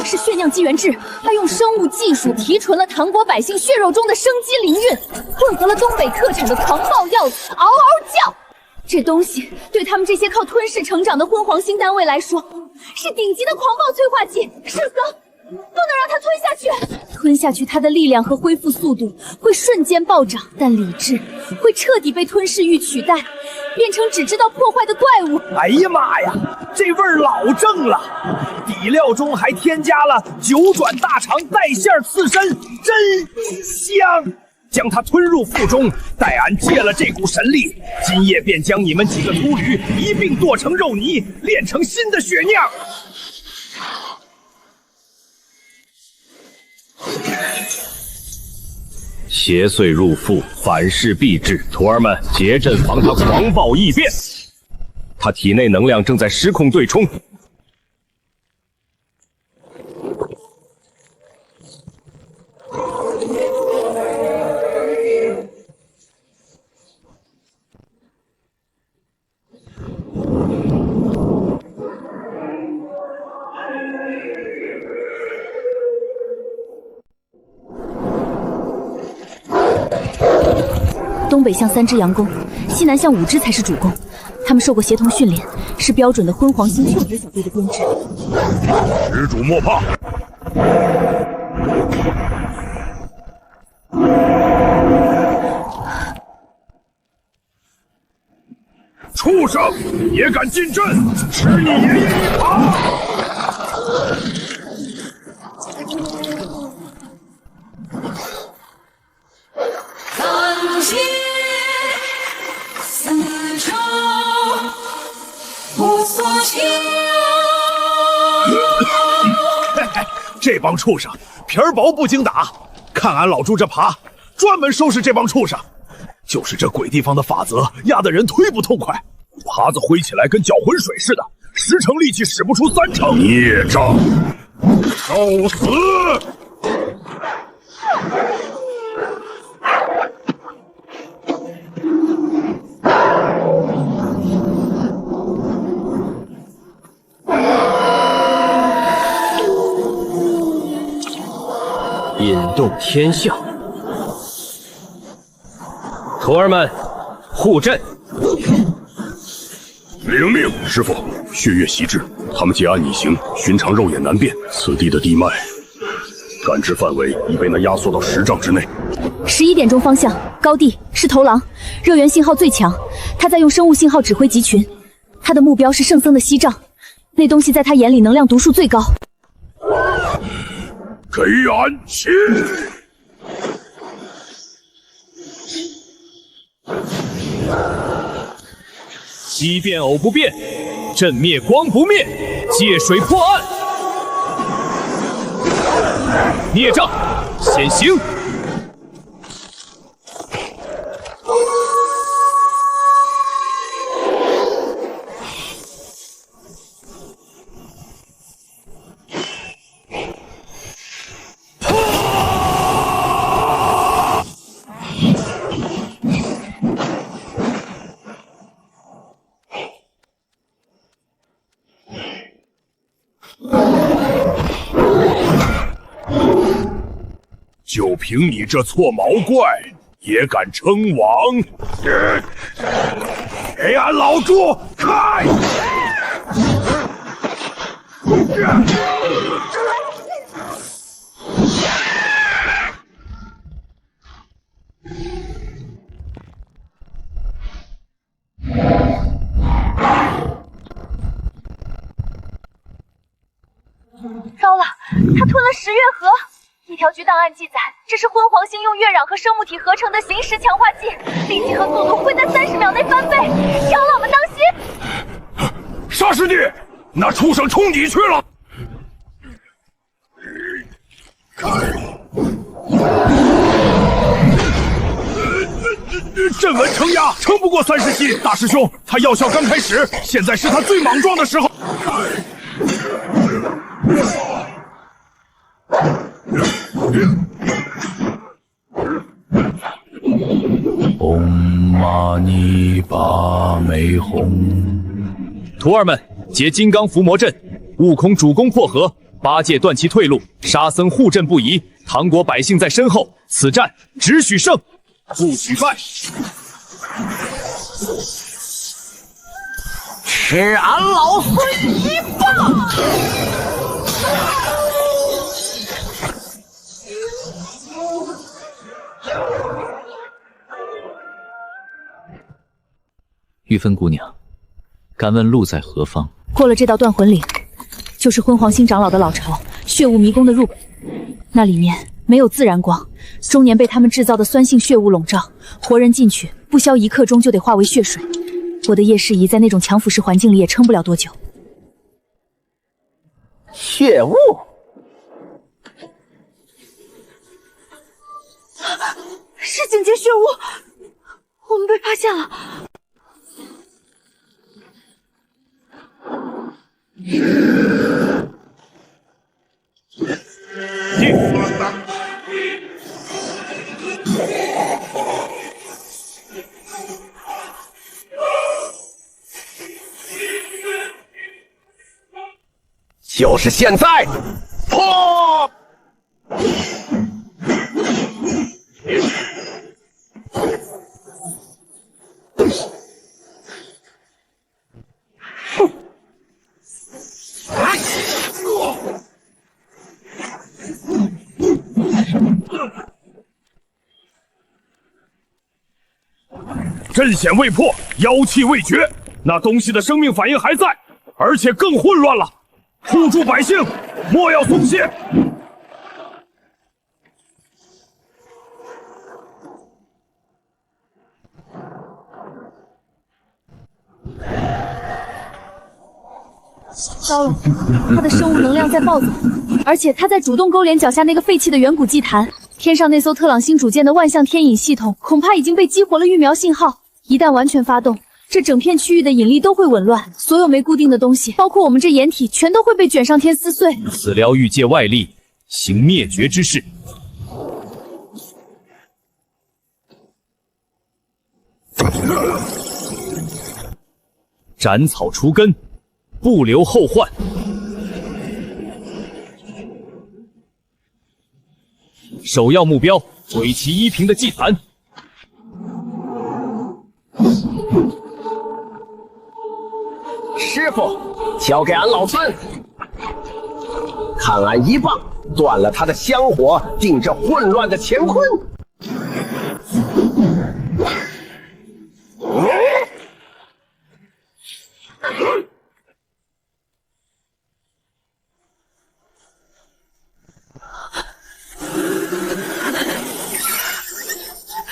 是血酿鸡原质，它用生物技术提纯了唐国百姓血肉中的生机灵韵，混合了东北特产的狂暴药材，嗷嗷叫。这东西对他们这些靠吞噬成长的昏黄星单位来说，是顶级的狂暴催化剂。圣僧，不能让它吞下去。吞下去，它的力量和恢复速度会瞬间暴涨，但理智会彻底被吞噬欲取代，变成只知道破坏的怪物。哎呀妈呀，这味儿老正了！底料中还添加了九转大肠带馅刺身，真香！将它吞入腹中，待俺借了这股神力，今夜便将你们几个秃驴一并剁成肉泥，炼成新的血酿。邪祟入腹，反噬必至。徒儿们结阵防他狂暴异变。他体内能量正在失控对冲。东北向3支阳功，西南向5支才是主攻。他们受过协同训练，是标准的昏黄星秀子小队的编制。施主莫怕。畜生也敢进阵，吃你爷爷一耙！苍天四周，我这帮畜生皮儿薄不经打，看俺老朱这耙，专门收拾这帮畜生。就是这鬼地方的法则压得人忒不痛快，耙子挥起来跟搅浑水似的，10成力气使不出3成。孽障，受死！引动天象，徒儿们，护阵！领命，师傅。血月袭至，他们结案已行，寻常肉眼难辨。此地的地脉感知范围已被那压缩到10丈之内。11点钟方向，高地是头狼，热源信号最强，他在用生物信号指挥集群。他的目标是圣僧的西藏，那东西在他眼里能量毒数最高。给俺起！机变偶不变，阵灭光不灭，借水破案。孽障，显形！就凭你这错毛怪，也敢称王？给俺老朱开！糟了，他吞了10月河。一条局档案记载，这是昏黄星用月壤和生物体合成的形时强化剂，力气和速度会在30秒内翻倍。长老们当心！沙师弟，那畜生冲你去了！阵纹承压，撑不过30息。大师兄，他药效刚开始，现在是他最莽撞的时候。唵嘛呢叭咪吽。徒儿们，结金刚伏魔阵，悟空主攻破河，八戒断其退路，沙僧护阵不移，唐国百姓在身后。此战只许胜，不许败。吃俺老孙一棒！玉芬姑娘，敢问路在何方？过了这道断魂岭，就是昏黄星长老的老巢血雾迷宫的入口。那里面没有自然光，终年被他们制造的酸性血雾笼罩，活人进去不消1刻钟就得化为血水。我的叶诗仪在那种强腐蚀环境里也撑不了多久。血雾，是警戒血雾，我们被发现了。就是现在！破！阵险未破，妖气未绝，那东西的生命反应还在，而且更混乱了。护住百姓，莫要松懈。糟了，他的生物能量在暴走，而且他在主动勾连脚下那个废弃的远古祭坛。天上那艘特朗星主舰的万象天引系统，恐怕已经被激活了预苗信号。一旦完全发动，这整片区域的引力都会紊乱，所有没固定的东西，包括我们这掩体，全都会被卷上天撕碎。此疗欲借外力，行灭绝之事。斩草除根，不留后患。首要目标：毁其依萍的祭坛。师傅，交给俺老孙，看俺一棒断了他的香火，定这混乱的乾坤。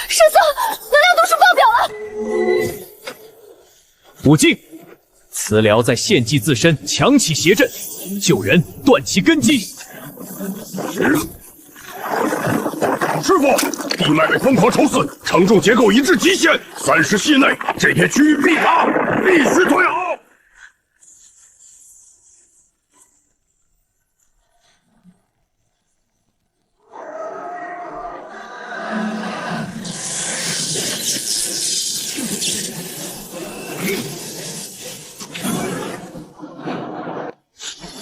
圣僧，能量度数爆表了！武静，此疗在献祭自身，强起邪阵，救人断其根基。师傅，地脉被疯狂抽刺，承重结构已至极限，30系内这片区域必打，必须退好。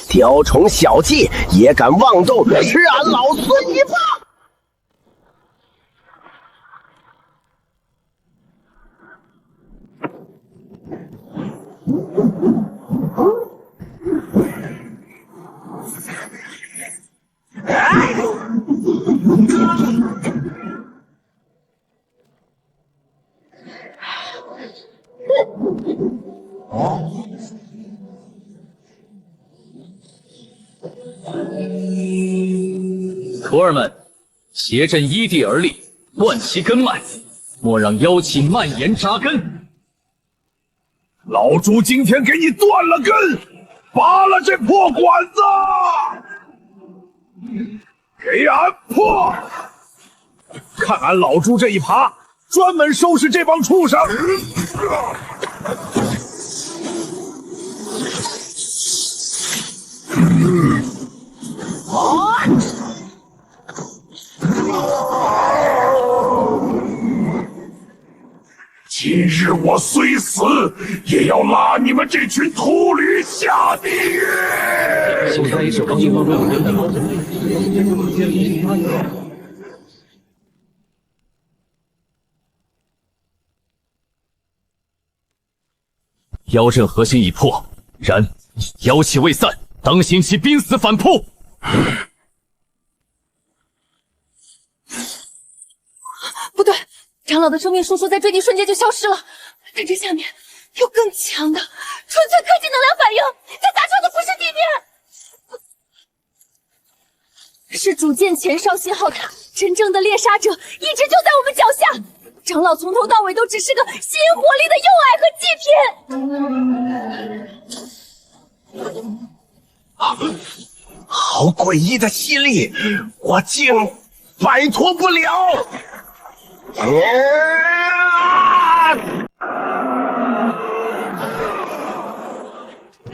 雕虫小技也敢妄动，吃俺老孙一棒！徒儿们，邪阵依地而立，断其根脉，莫让妖气蔓延扎根。老猪今天给你断了根，拔了这破管子，给俺破！看俺老猪这一耙，专门收拾这帮畜生！今日我虽死，也要拉你们这群秃驴下地狱！现在是刚进入入人的猫。妖阵核心已破，然妖气未散，当行其濒死反扑。不对，长老的生命输出在坠地瞬间就消失了，但这下面有更强的纯粹科技能量反应，这砸穿的不是地面，是主舰前哨信号塔。真正的猎杀者一直就在我们脚下，长老从头到尾都只是个吸引火力的诱饵和祭品。好诡异的吸力，我竟摆脱不了！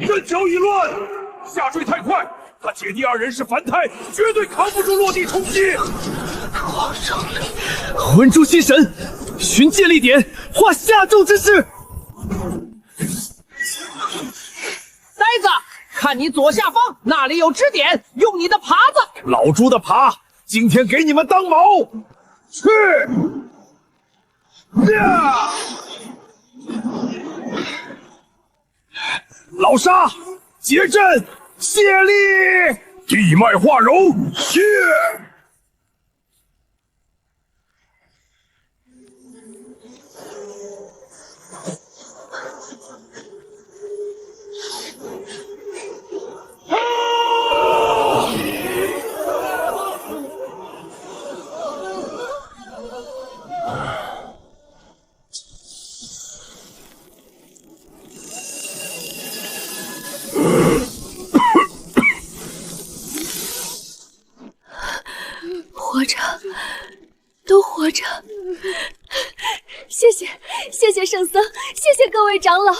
阵脚已乱，下坠太快，他姐弟二人是凡胎，绝对扛不住落地冲击。魂珠心神，寻借力点，化下咒之势。呆子，看你左下方那里有支点，用你的耙子。老猪的耙，今天给你们当毛！去！老沙，结阵，泄力，地脉化柔，谢！圣僧，谢谢各位长老。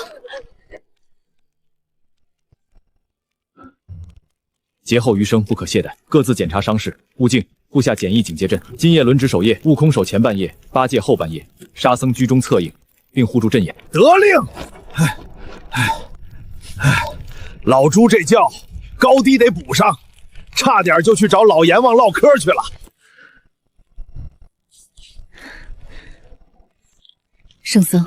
劫后余生不可懈怠，各自检查伤势。悟净，布下简易警戒阵，今夜轮值守夜，悟空守前半夜，八戒后半夜，沙僧居中策应，并护住阵眼。得令。老朱这觉高低得补上，差点就去找老阎王唠嗑去了。圣僧，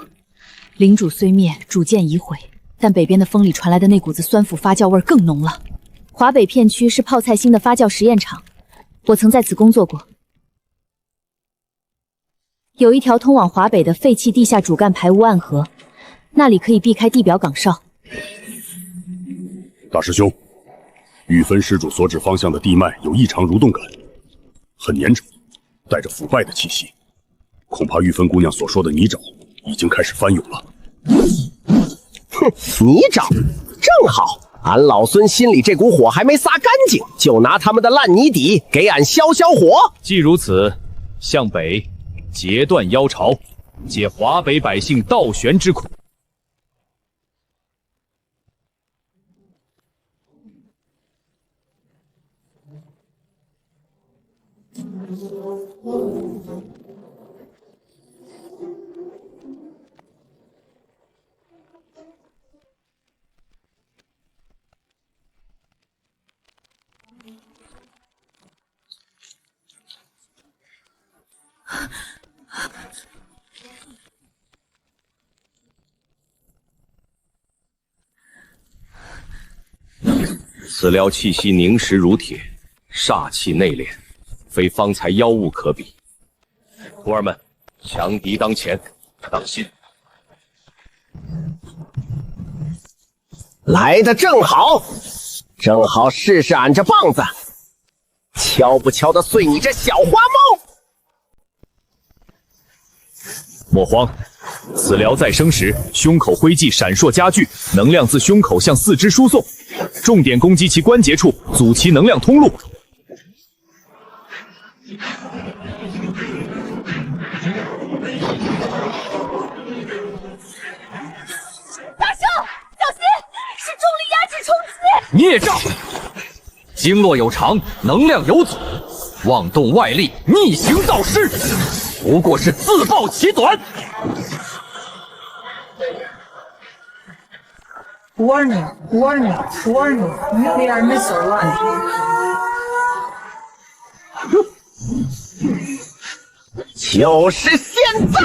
灵主虽灭，主剑已毁，但北边的风里传来的那股子酸腐发酵味更浓了。华北片区是泡菜星的发酵实验场，我曾在此工作过。有一条通往华北的废弃地下主干排污暗河，那里可以避开地表岗哨。大师兄，玉芬施主所指方向的地脉有异常蠕动感，很粘稠，带着腐败的气息，恐怕玉芬姑娘所说的泥沼已经开始翻涌了。哼，泥沼，正好。俺老孙心里这股火还没撒干净，就拿他们的烂泥底给俺消消火。既如此，向北截断妖巢，解华北百姓倒悬之苦。此疗气息凝实如铁，煞气内敛，非方才妖物可比。徒儿们，强敌当前，当心！来得正好，正好试试俺这棒子，敲不敲得碎你这小花猫？莫慌，此疗再生时，胸口灰烬闪烁加剧，能量自胸口向四肢输送，重点攻击其关节处，阻其能量通路。大圣，小心，是重力压制冲击！孽障！经络有常，能量有阻，妄动外力，逆行造失，不过是自暴其短。Warning, warning, warning, nuclear missile launch. 就是现在！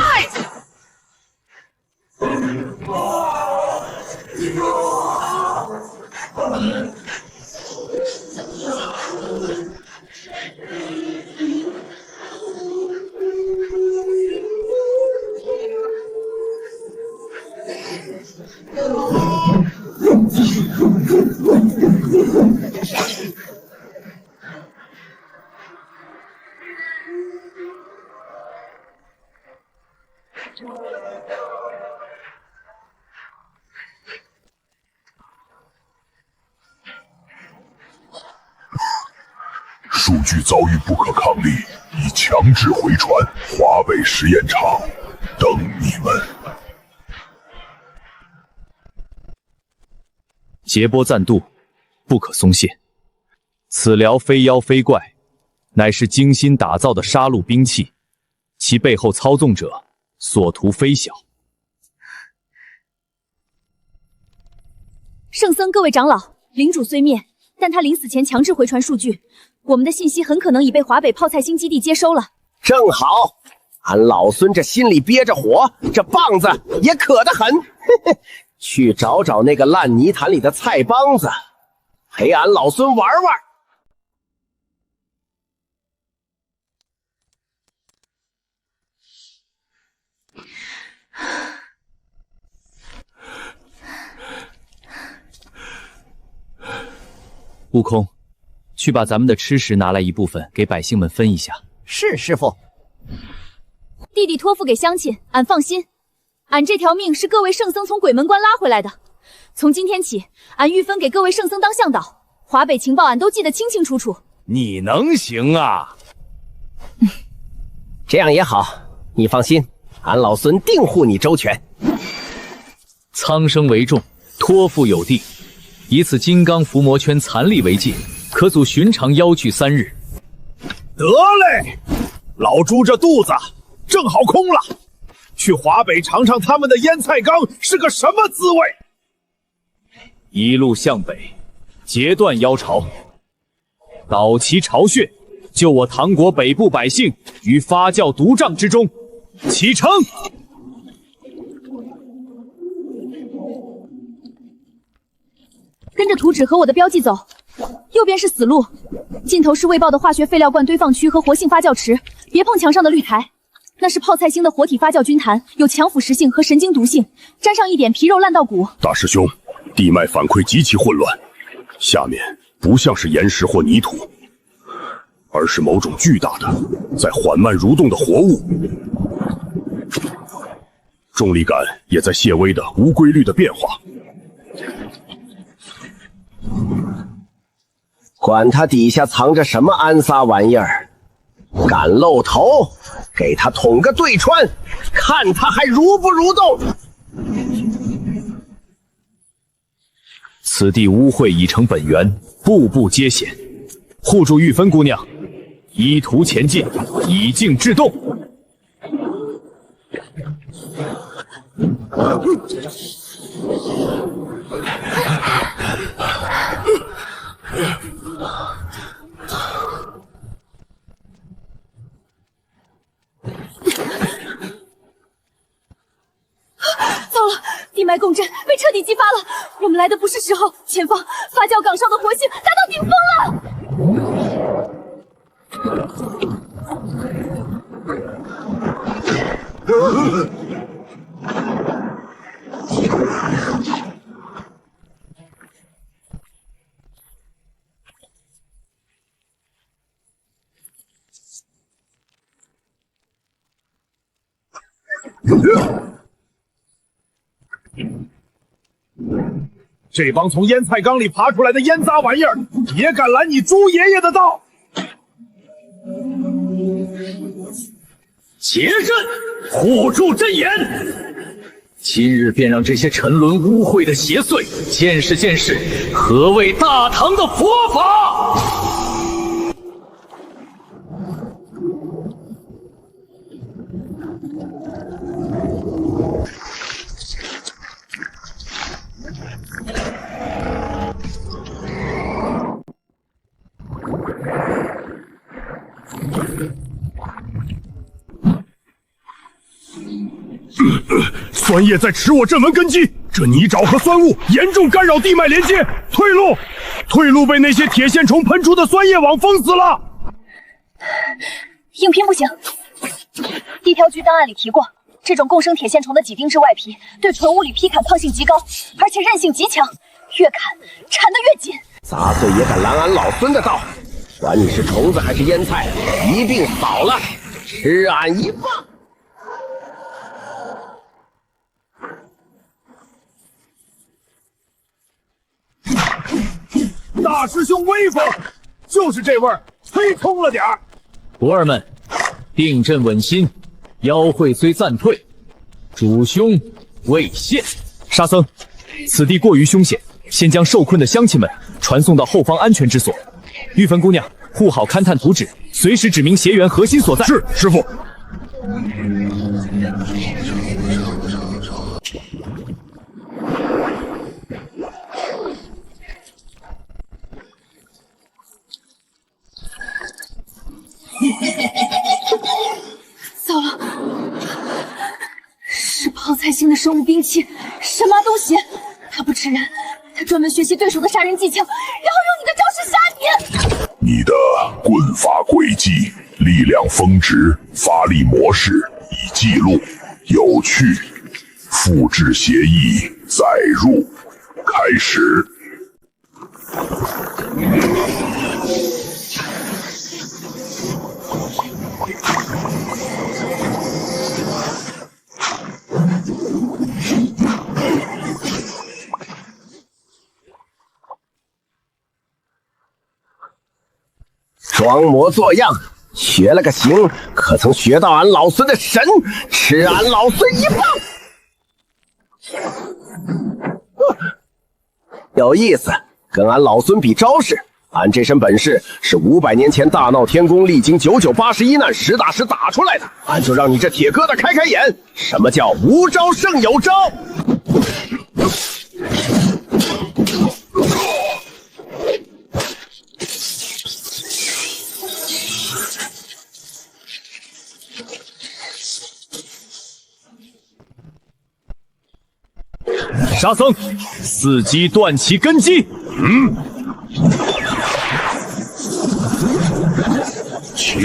数据遭遇不可抗力，已强制回传华北实验场，等你们。劫波暂渡，不可松懈。此疗非妖非怪，乃是精心打造的杀戮兵器，其背后操纵者所图非小。圣僧，各位长老，领主虽灭，但他临死前强制回传数据，我们的信息很可能已被华北泡菜星基地接收了。正好，俺老孙这心里憋着火，这棒子也渴得很。去找找那个烂泥潭里的菜帮子，陪俺老孙玩玩。悟空，去把咱们的吃食拿来一部分，给百姓们分一下。是师傅。弟弟托付给乡亲，俺放心。俺这条命是各位圣僧从鬼门关拉回来的。从今天起，俺玉芬给各位圣僧当向导，华北情报俺都记得清清楚楚。你能行啊？这样也好，你放心，俺老孙定护你周全。苍生为重，托付有定。以此金刚伏魔圈残力为界，可阻寻常妖具3日。得嘞，老朱这肚子正好空了，去华北尝尝他们的腌菜缸是个什么滋味。一路向北，截断妖巢，导其巢穴，救我唐国北部百姓于发酵毒瘴之中。启程！跟着图纸和我的标记走，右边是死路，尽头是未爆的化学废料罐堆放区和活性发酵池，别碰墙上的绿台，那是泡菜星的活体发酵菌坛，有强腐蚀性和神经毒性，沾上一点皮肉烂到骨。大师兄，地脉反馈极其混乱，下面不像是岩石或泥土，而是某种巨大的、在缓慢蠕动的活物，重力感也在细微的、无规律的变化。管他底下藏着什么安撒玩意儿，敢露头，给他捅个对穿，看他还蠕不蠕动。此地污秽已成本源，步步皆险。护住玉芬姑娘，依图前进，以静制动。糟了，地脉共振被彻底激发了，我们来的不是时候。前方发酵岗上的活性达到顶峰了。这帮从腌菜缸里爬出来的腌杂玩意儿，也敢拦你朱爷爷的道？结阵，护住阵眼。今日便让这些沉沦污秽的邪祟见识见识何谓大唐的佛法。酸液在吃我阵纹根基，这泥沼和酸雾严重干扰地脉连接，退路！退路被那些铁线虫喷出的酸液网封死了。硬拼不行，地条局档案里提过，这种共生铁线虫的几丁质外皮对纯物理劈砍抗性极高，而且韧性极强，越砍缠得越紧。杂碎也敢拦俺老孙的道，管你是虫子还是腌菜，一并扫了，吃俺一棒！大师兄威风，就是这味儿，忒冲了点儿。徒儿们，定阵稳心，妖秽虽暂退，主凶未现。沙僧，此地过于凶险，先将受困的乡亲们传送到后方安全之所。玉芬姑娘，护好勘探图纸，随时指明邪源核心所在。是，师傅。糟了，是泡菜星的生物兵器，什么东西？他不吃人，他专门学习对手的杀人技巧，然后用你的招式杀你。你的棍法轨迹、力量峰值、发力模式已记录，有趣。复制协议载入，开始。装模作样，学了个形，可曾学到俺老孙的神？吃俺老孙一棒！有意思，跟俺老孙比招式。俺这身本事是500年前大闹天宫，历经9981难，实打实打出来的。俺就让你这铁疙瘩开开眼，什么叫无招胜有招？沙僧，伺机断其根基。起！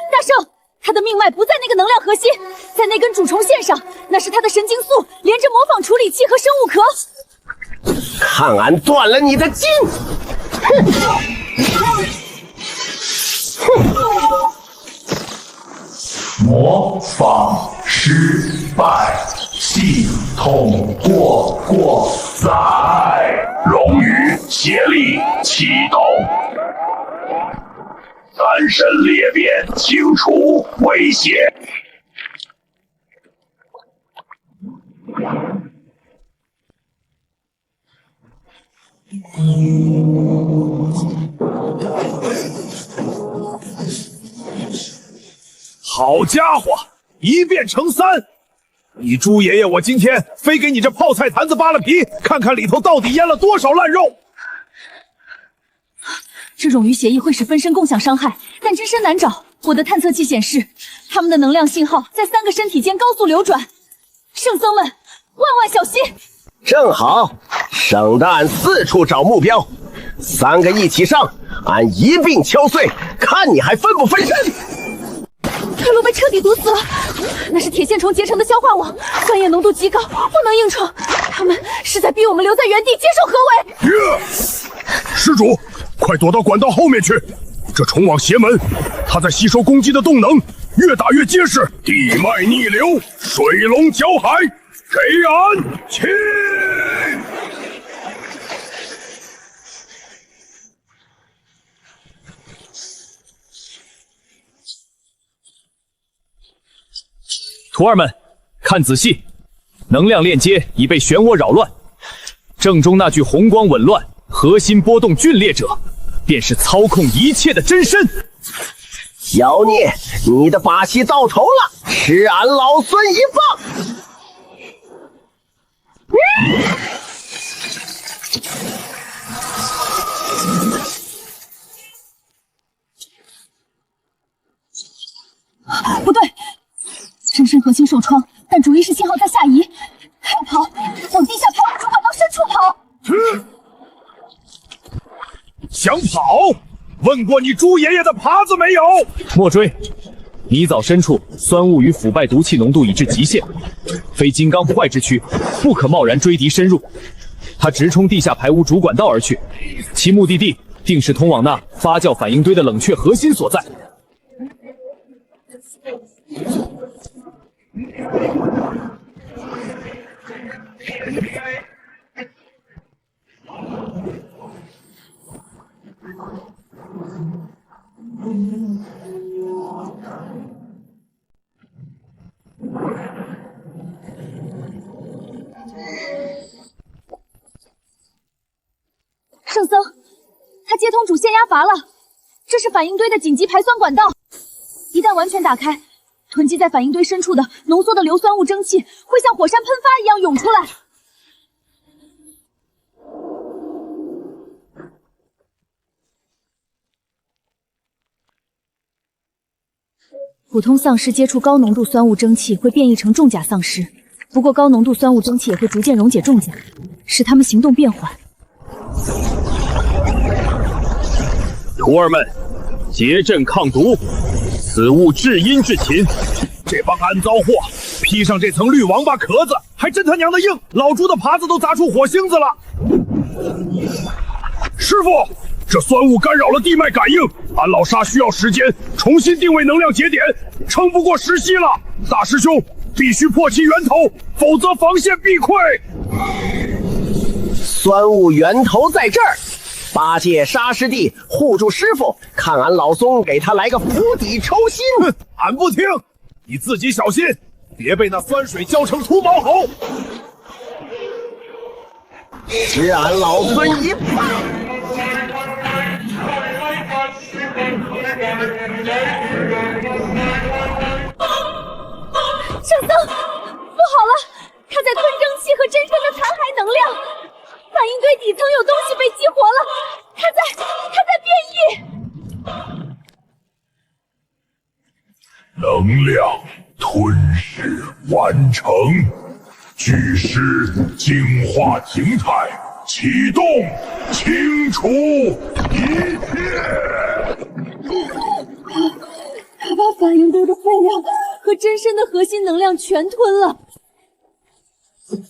大圣，他的命脉不在那个能量核心，在那根主重线上，那是他的神经素连着模仿处理器和生物壳。看俺断了你的筋！模仿失败，系统过载，龙羽协力启动，三神裂变，清除危险。好家伙，一变成3！你猪爷爷，我今天非给你这泡菜坛子扒了皮，看看里头到底腌了多少烂肉！这种鱼协议会使分身共享伤害，但真身难找。我的探测器显示，他们的能量信号在3个身体间高速流转。圣僧们，万万小心！正好，省得俺四处找目标。3个一起上，俺一并敲碎，看你还分不分身！退路被彻底堵死了，那是铁线虫结成的消化网，酸液浓度极高，不能硬闯。他们是在逼我们留在原地接受合围。施主，快躲到管道后面去！这虫网邪门，它在吸收攻击的动能，越打越结实。地脉逆流，水龙搅海，给俺起！徒儿们，看仔细，能量链接已被漩涡扰乱，正中那具红光紊乱、核心波动皲裂者，便是操控一切的真身。妖孽，你的把戏到头了，吃俺老孙一棒！不对，真身核心受创，但主意识信号在下移，还要跑，往地下排污主管道深处跑。想跑？问过你猪爷爷的耙子没有？莫追！泥沼深处酸雾与腐败毒气浓度已至极限，非金刚不坏之躯，不可贸然追敌深入。他直冲地下排污主管道而去，其目的地定是通往那发酵反应堆的冷却核心所在。圣僧，他接通主线压阀了，这是反应堆的紧急排酸管道。一旦完全打开，囤积在反应堆深处的浓缩的硫酸物蒸汽会像火山喷发一样涌出来。普通丧尸接触高浓度酸物蒸汽会变异成重甲丧尸，不过高浓度酸物蒸汽也会逐渐溶解重甲，使他们行动变缓。徒儿们，结阵抗毒，此物至阴至勤。这帮安糟货，披上这层绿王八壳子，还真他娘的硬！老猪的耙子都砸出火星子了。师傅，这酸雾干扰了地脉感应，俺老沙需要时间重新定位能量节点，撑不过10息了。大师兄，必须破其源头，否则防线必溃。酸雾源头在这儿，八戒沙师弟护住师傅，看俺老孙给他来个釜底抽薪。哼，俺不听，你自己小心，别被那酸水浇成秃毛猴。使俺老孙一棒！圣僧，不好了，他在吞蒸气和真身的残骸能量，反应堆底层有东西被激活了，他在变异。能量吞噬完成，巨尸净化形态启动，清除一切。他把反应堆的废料和真身的核心能量全吞了。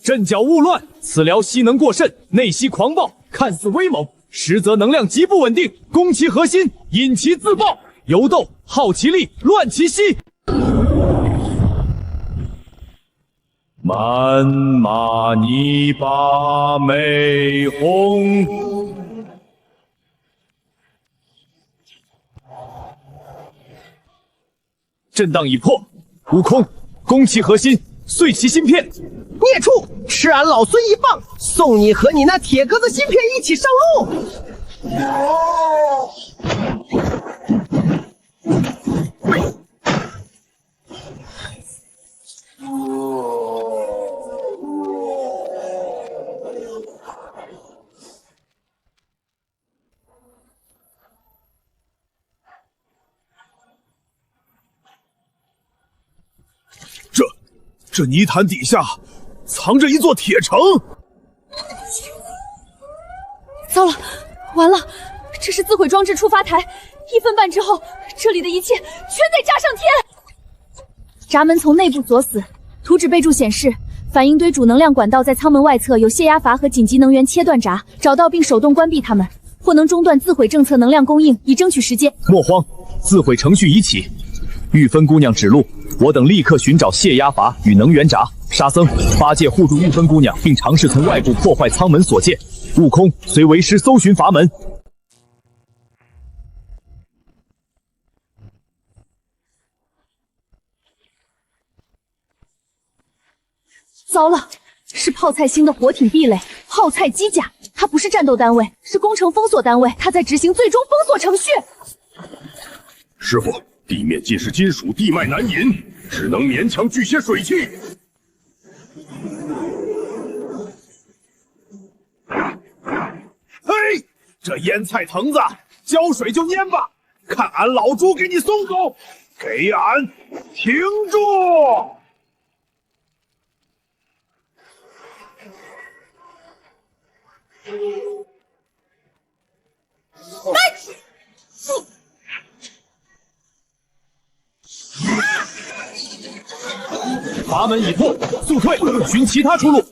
阵脚勿乱，此疗吸能过甚，内息狂暴，看似威猛，实则能量极不稳定，攻其核心，引其自爆，游斗耗其力，乱其息。满马尼巴美红。震荡已破，悟空，攻其核心，碎其芯片。孽畜，吃俺老孙一棒，送你和你那铁疙瘩芯片一起上路。这泥潭底下藏着一座铁城。糟了，完了，这是自毁装置触发台，1分半之后，这里的一切全得炸上天。闸门从内部锁死，图纸备注显示，反应堆主能量管道在舱门外侧有泄压阀和紧急能源切断闸，找到并手动关闭它们，或能中断自毁政策能量供应，以争取时间。莫慌，自毁程序已起。玉芬姑娘指路，我等立刻寻找泄压阀与能源闸。沙僧、八戒护住玉芬姑娘，并尝试从外部破坏舱门所见。悟空随为师搜寻阀门。糟了，是泡菜星的活体壁垒——泡菜机甲。它不是战斗单位，是工程封锁单位，它在执行最终封锁程序。师傅，地面尽是金属，地脉难引，只能勉强聚些水汽。嘿，这腌菜藤子，浇水就蔫吧，看俺老猪给你松口！给俺停住！阀门已破，速退，寻其他出路。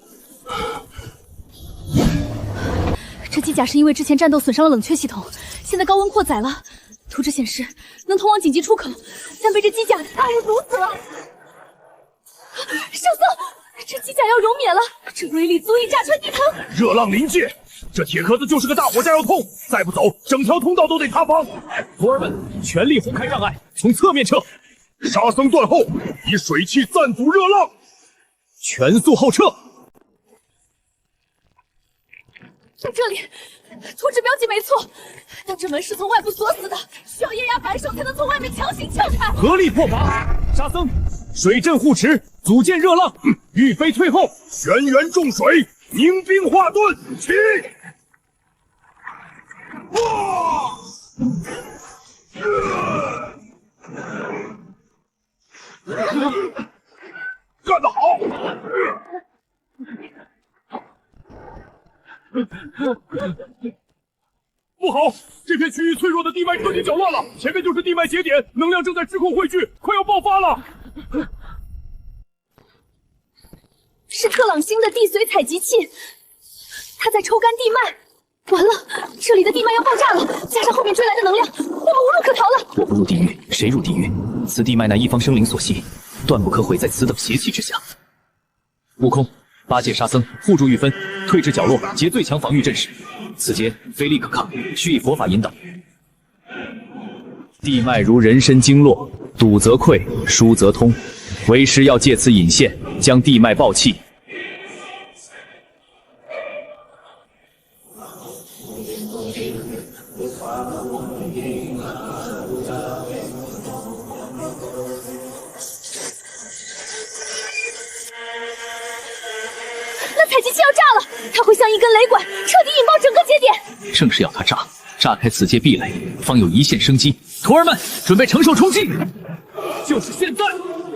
这机甲是因为之前战斗损伤了冷却系统，现在高温扩载了。图纸显示能通往紧急出口，但被这机甲杀人毒死了。圣僧，这机甲要熔灭了，这威力足以炸穿地层。热浪临界，这铁壳子就是个大火加油痛，再不走，整条通道都得塌方。徒儿们，全力轰开障碍，从侧面撤。沙僧断后，以水汽暂阻热浪，全速后撤。在这里，图纸标记没错，但这门是从外部锁死的，需要液压扳手才能从外面强行撬开。合力破阀，沙僧，水阵护持，阻歼热浪，玉飞退后，轩辕重水，凝冰化盾，起！哇！干得好！不好，这片区域脆弱的地脉彻底搅乱了，前面就是地脉节点，能量正在失控汇聚，快要爆发了。是特朗星的地髓采集器，它在抽干地脉。完了，这里的地脉要爆炸了，加上后面追来的能量，我们无路可逃了。我不入地狱，谁入地狱？此地脉乃一方生灵所系，断不可毁在此等邪气之下。悟空、八戒、沙僧护住玉芬，退至角落，结最强防御阵势。此劫非力可抗，需以佛法引导。地脉如人参经络，堵则溃，疏则通。为师要借此引线，将地脉爆气。那采集器要炸了，它会像一根雷管，彻底引爆整个节点。正是要它炸，炸开此界壁垒，方有一线生机。徒儿们，准备承受冲击！就是现在，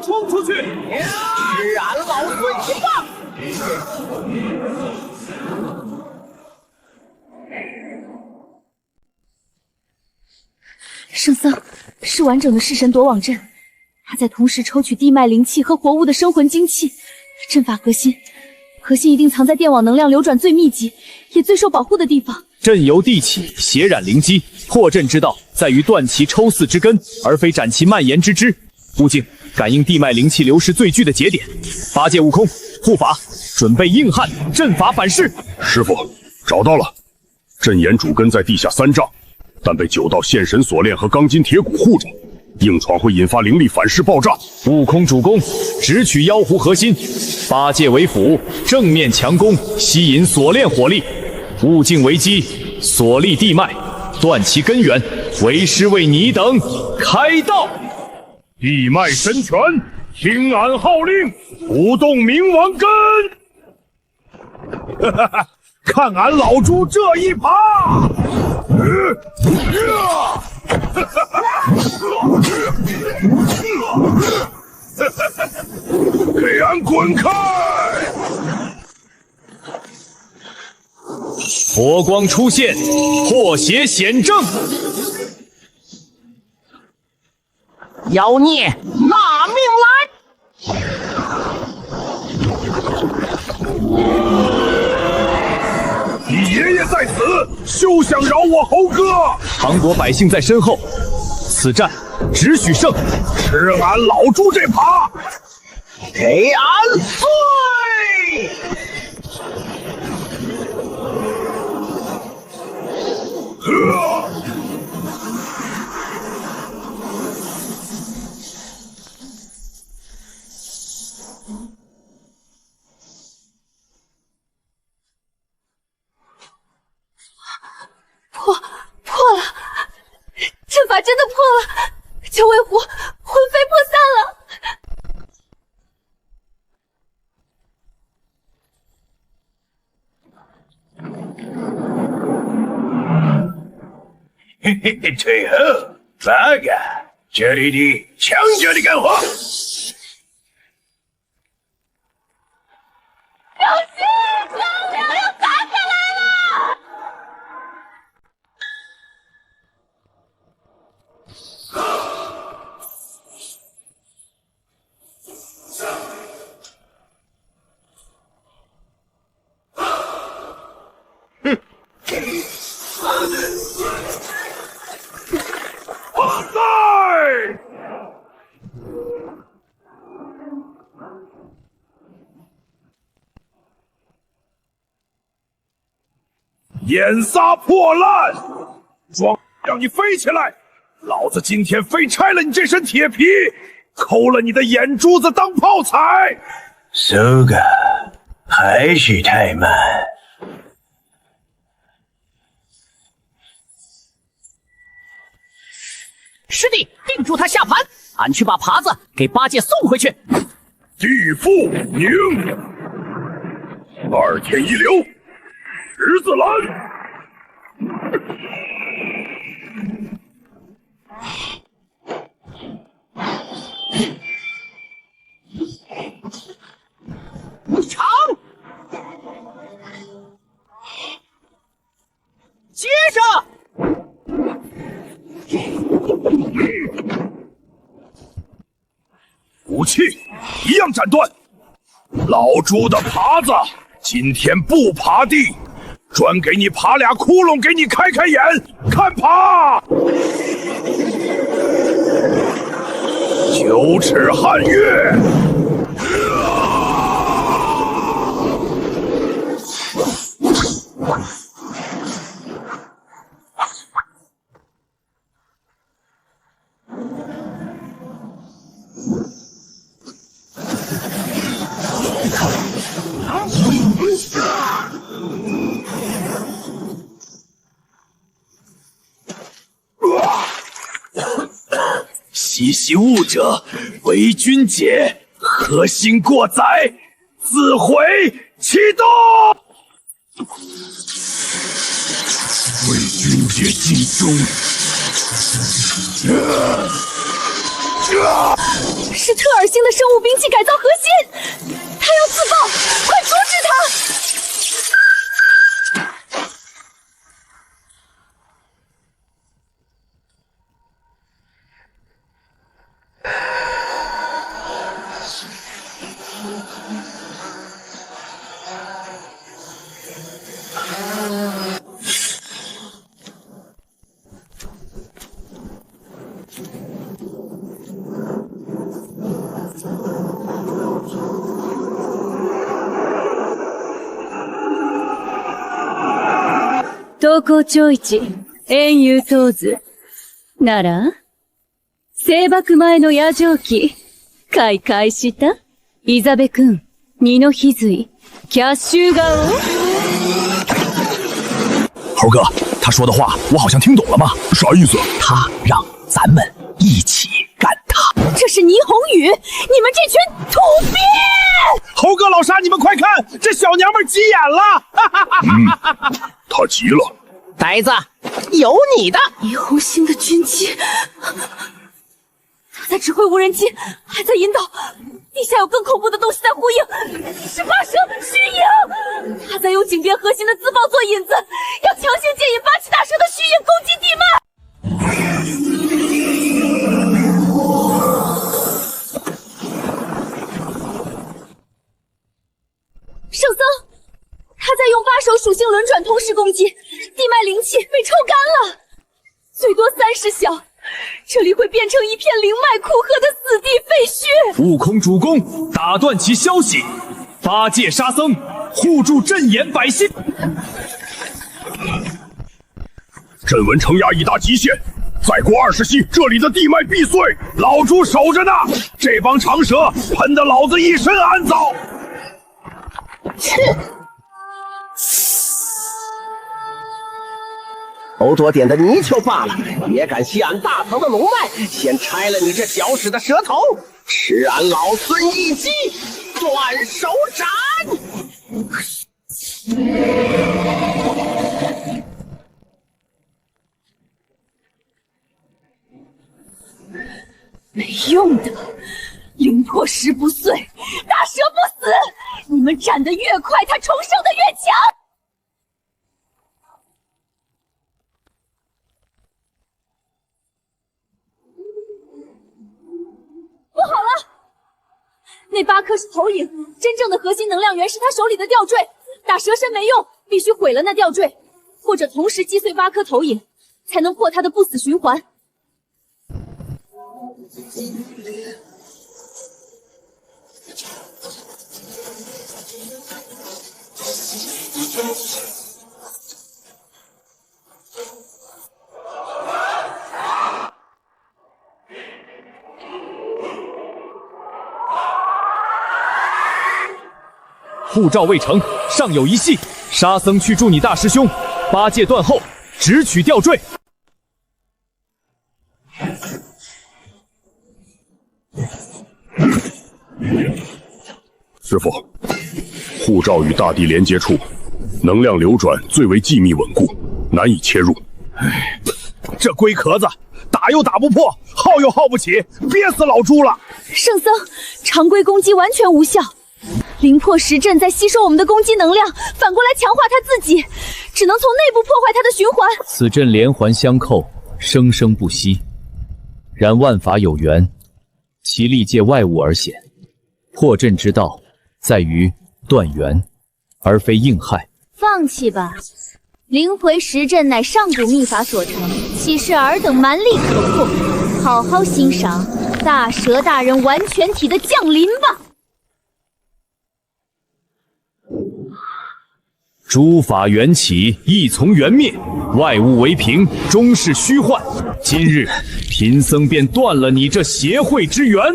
冲出去！吃俺老孙一棒！圣僧是完整的弑神夺网阵，他在同时抽取地脉灵气和活物的生魂精气，阵法核心一定藏在电网能量流转最密集也最受保护的地方。阵由地起，血染灵机，破阵之道在于断其抽丝之根，而非斩其蔓延之枝。悟净，感应地脉灵气流失最巨的节点。八戒、悟空、护法，准备硬汉阵法反噬。师傅，找到了，阵眼主根在地下3丈，但被9道线神锁链和钢筋铁骨护着，硬闯会引发灵力反噬爆炸。悟空主攻，直取妖狐核心；八戒为辅，正面强攻，吸引锁链火力；悟净为基，锁力地脉，断其根源。为师为你等开道。地脉神拳，听俺号令，不动冥王根！哈哈，看俺老猪这一耙！给俺滚开！佛光出现，破邪显正。妖孽，拿命来！你爷爷在此，休想扰我猴哥！唐国百姓在身后，此战只许胜！吃俺老猪这耙！给俺碎！破了，阵法真的破了，九尾狐魂飞魄散了。嘿嘿嘿，退后！八个，这里的强者的干活。小心，江流要打下来了！哇塞！眼撒破烂，装让你飞起来！老子今天非拆了你这身铁皮，抠了你的眼珠子当炮踩！苏哥，还是太慢。师弟，定住他下盘，俺去把耙子给八戒送回去。地缚宁，2天1流，十字拦。长，接着。武器一样斩断。老猪的耙子今天不爬地，专给你爬俩窟窿，给你开开眼，看爬！9尺汉月。奇袭物者，为君解，核心过载，自毁启动。为君解尽忠。是特尔星的生物兵器改造核心，他要自爆，快阻止他！東高町一、遠遊当図。なら、征爆前の夜蒸気、開会した？イザベ君、二の翡翠、キャッシュ顔。猴哥，他说的话我好像听懂了吗？啥意思？他让咱们一起干他。这是霓虹雨，你们这群土鳖！猴哥老沙，你们快看，这小娘们急眼了！他急了。呆子，有你的！霓虹星的军机，他在指挥无人机，还在引导。地下有更恐怖的东西在呼应，是发射虚影。他在用井边核心的自爆做引子，要强行借引8期大蛇的虚影攻击地脉。圣僧，他在用8手属性轮转同时攻击，地脉灵气被抽干了，最多30小，这里会变成一片灵脉枯涸的死地废墟。悟空主公，打断其消息，8戒沙僧护住镇眼百姓。镇文城压已达极限，再过20息，这里的地脉必碎。老猪守着呢，这帮长蛇喷得老子一身暗燥。头多点的泥鳅罢了，也敢吸俺大唐的龙脉，先拆了你这小屎的舌头，吃俺老孙一击，断手斩！没用的，灵魄石不碎，大蛇不死。你们斩得越快，它重生的越强。不好了，那8颗是投影，真正的核心能量源是他手里的吊坠。打蛇身没用，必须毁了那吊坠，或者同时击碎8颗投影，才能破他的不死循环。护照未成，尚有一戏。沙僧去助你大师兄，8戒断后，直取吊坠。师傅，护照与大地连接处，能量流转最为细密稳固，难以切入。这龟壳子打又打不破，耗又耗不起，憋死老猪了。圣僧，常规攻击完全无效。灵魄石阵在吸收我们的攻击能量，反过来强化他自己，只能从内部破坏他的循环。此阵连环相扣，生生不息。然万法有缘，其力借外物而显。破阵之道，在于断缘，而非应害。放弃吧，灵回石阵乃上古秘法所成，岂是尔等蛮力可破？好好欣赏大蛇大人完全体的降临吧。诸法缘起，亦从缘灭，外物为凭，终是虚幻。今日贫僧便断了你这邪会之缘。我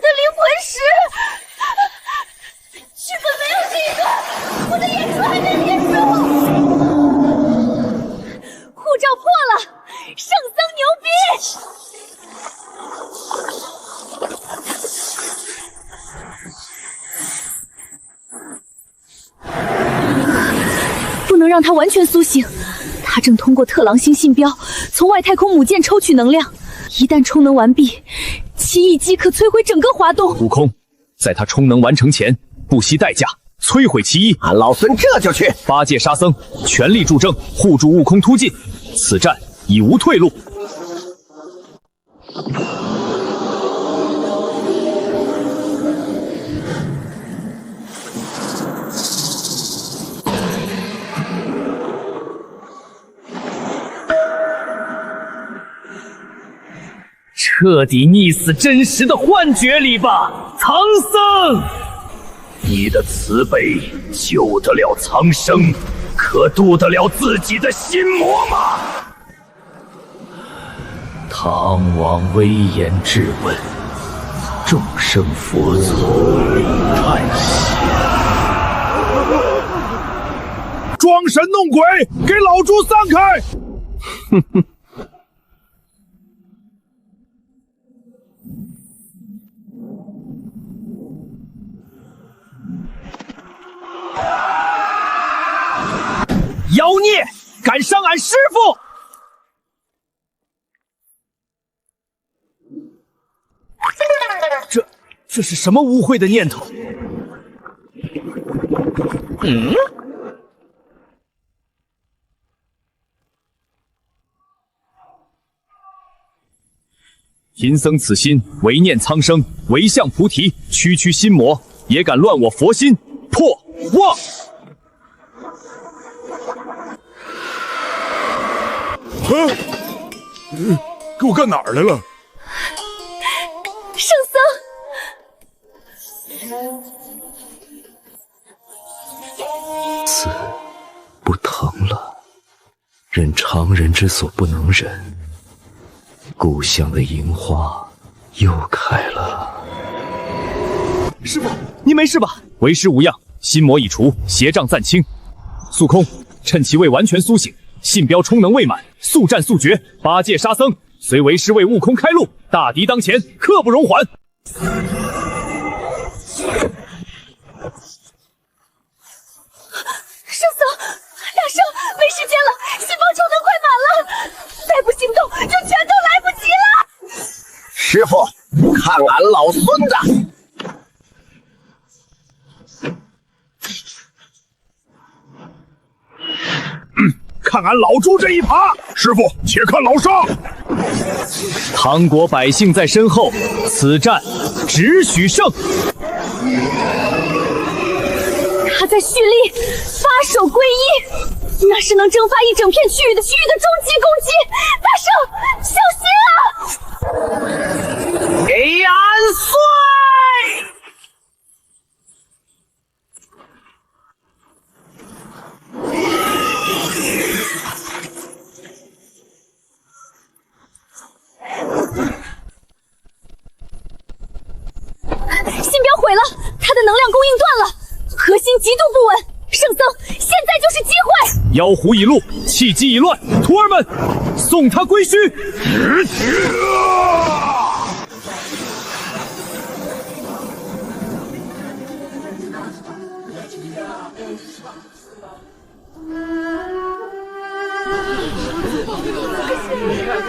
的灵魂石，去本没了。让他完全苏醒。他正通过特狼星信标从外太空母舰抽取能量，一旦充能完毕，其一击可摧毁整个华东。悟空，在他充能完成前，不惜代价摧毁其一。俺老孙这就去。八戒、沙僧全力助阵，护住悟空突进，此战已无退路。彻底溺死真实的幻觉里吧，唐僧！你的慈悲救得了苍生，可渡得了自己的心魔吗？唐王威严质问，众生佛祖叹息。装神弄鬼，给老猪散开！哼哼。妖孽，敢伤俺师父！这是什么污秽的念头？贫僧此心唯念苍生，唯向菩提，区区心魔也敢乱我佛心，破妄！给我干哪儿来了？圣僧，此不疼了，忍常人之所不能忍。故乡的樱花又开了。师傅，你没事吧？为师无恙，心魔已除，邪障暂清。素空，趁其未完全苏醒，信标充能未满，速战速决。八戒、沙僧随为师为悟空开路，大敌当前，刻不容缓。圣僧，大圣，没时间了，信包充能快满了，再不行动就全都来不及了。师傅，看俺老孙的！看俺老猪这一耙！师傅，且看老沙！唐国百姓在身后，此战只许胜。他在蓄力，发手归一，那是能蒸发一整片区域的终极攻击。大圣，小心啊！给俺碎！信标毁了，他的能量供应断了，核心极度不稳。圣僧，现在就是机会！妖狐已露，气机已乱，徒儿们，送他归虚！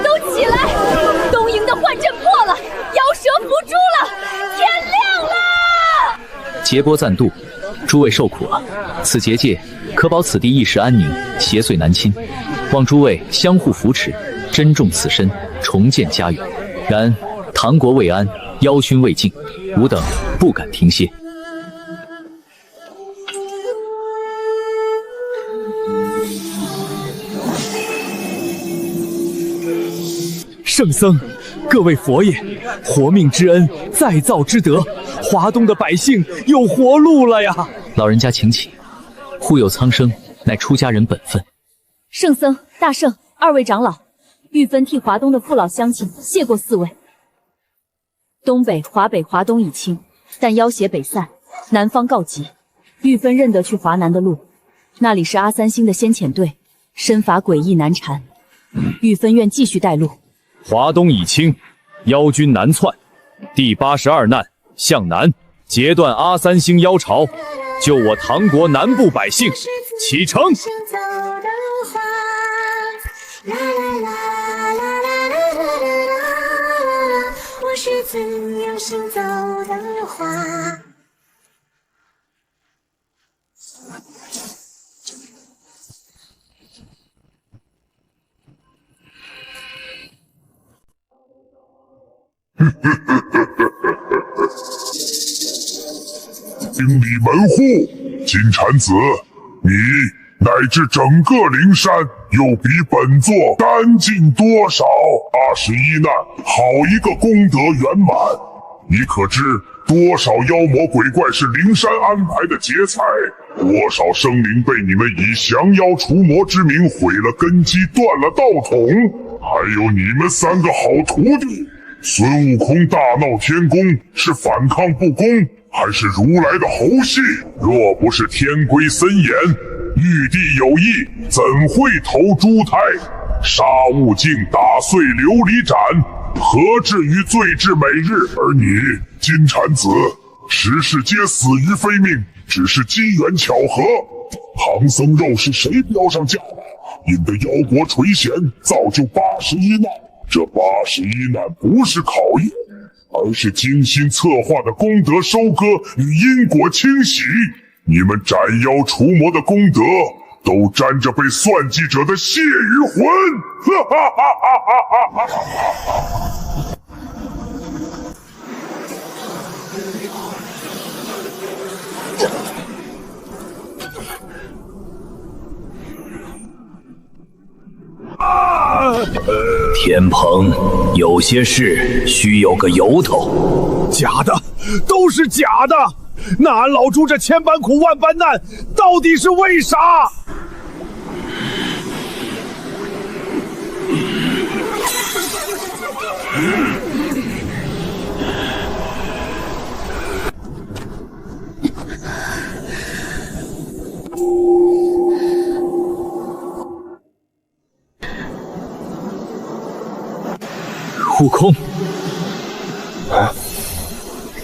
都起来！东营的幻阵破了，妖蛇伏诛了，天亮了！劫波暂渡，诸位受苦了。此结界可保此地一时安宁，邪祟难侵。望诸位相互扶持，珍重此身，重建家园。然唐国未安，妖勋未尽，吾等不敢停歇。圣僧，各位佛爷，活命之恩，再造之德，华东的百姓有活路了呀！老人家请起，护佑苍生乃出家人本分。圣僧、大圣，二位长老，玉芬替华东的父老乡亲谢过四位。东北、华北、华东已清，但妖邪北散，南方告急。玉芬认得去华南的路，那里是阿三星的先遣队，身法诡异难缠。玉芬愿继续带路。华东已清，妖军南窜，第82难向南，截断阿三星妖巢，救我唐国南部百姓，启程。我是怎样行走的花？清理门户，金蝉子，你乃至整个灵山又比本座干净多少？21难，好一个功德圆满！你可知多少妖魔鬼怪是灵山安排的劫财？多少生灵被你们以降妖除魔之名毁了根基，断了道统？还有你们3个好徒弟，孙悟空大闹天宫是反抗不公，还是如来的猴戏？若不是天规森严，玉帝有意，怎会投猪胎？杀悟净，打碎琉璃盏，何至于罪至每日？而你金蝉子，十世皆死于非命，只是机缘巧合。唐僧肉是谁标上架的？引得妖国垂涎，造就81难。这81难不是考验，而是精心策划的功德收割与因果清洗。你们斩妖除魔的功德，都沾着被算计者的血与魂！哈哈哈哈哈哈！天蓬，有些事需有个由头。假的，都是假的。那俺老朱这千般苦万般难，到底是为啥？悟空，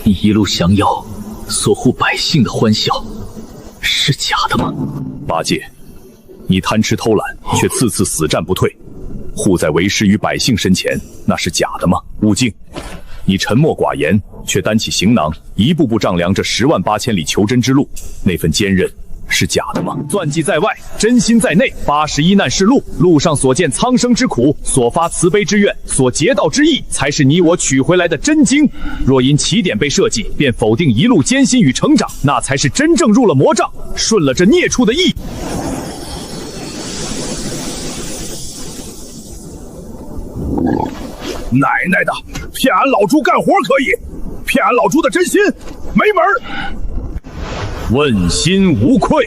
你一路降妖，所护百姓的欢笑，是假的吗？八戒，你贪吃偷懒，却次次死战不退，护在为师与百姓身前，那是假的吗？悟净，你沉默寡言，却担起行囊，一步步丈量这108000里求真之路，那份坚韧是假的吗？算计在外，真心在内。81难是路，路上所见苍生之苦，所发慈悲之愿，所结道之意，才是你我取回来的真经。若因起点被设计，便否定一路艰辛与成长，那才是真正入了魔障，顺了这孽畜的意。奶奶的，骗俺老朱干活可以，骗俺老朱的真心没门儿。问心无愧。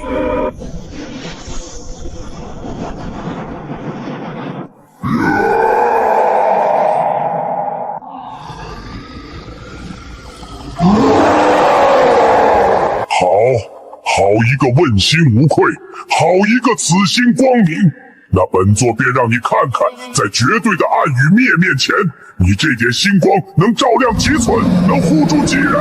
好一个问心无愧，好一个此心光明。那本座便让你看看，在绝对的暗与灭面前，你这点星光能照亮几寸，能护住几人？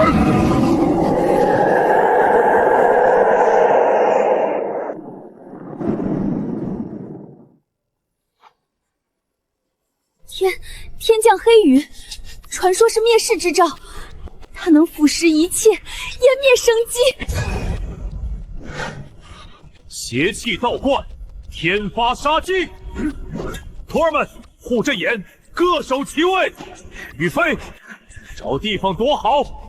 天降黑雨，传说是灭世之兆，它能腐蚀一切，湮灭生机。邪气倒灌，天发杀机！徒儿们，护阵眼，各守其位。宇飞，找地方躲好，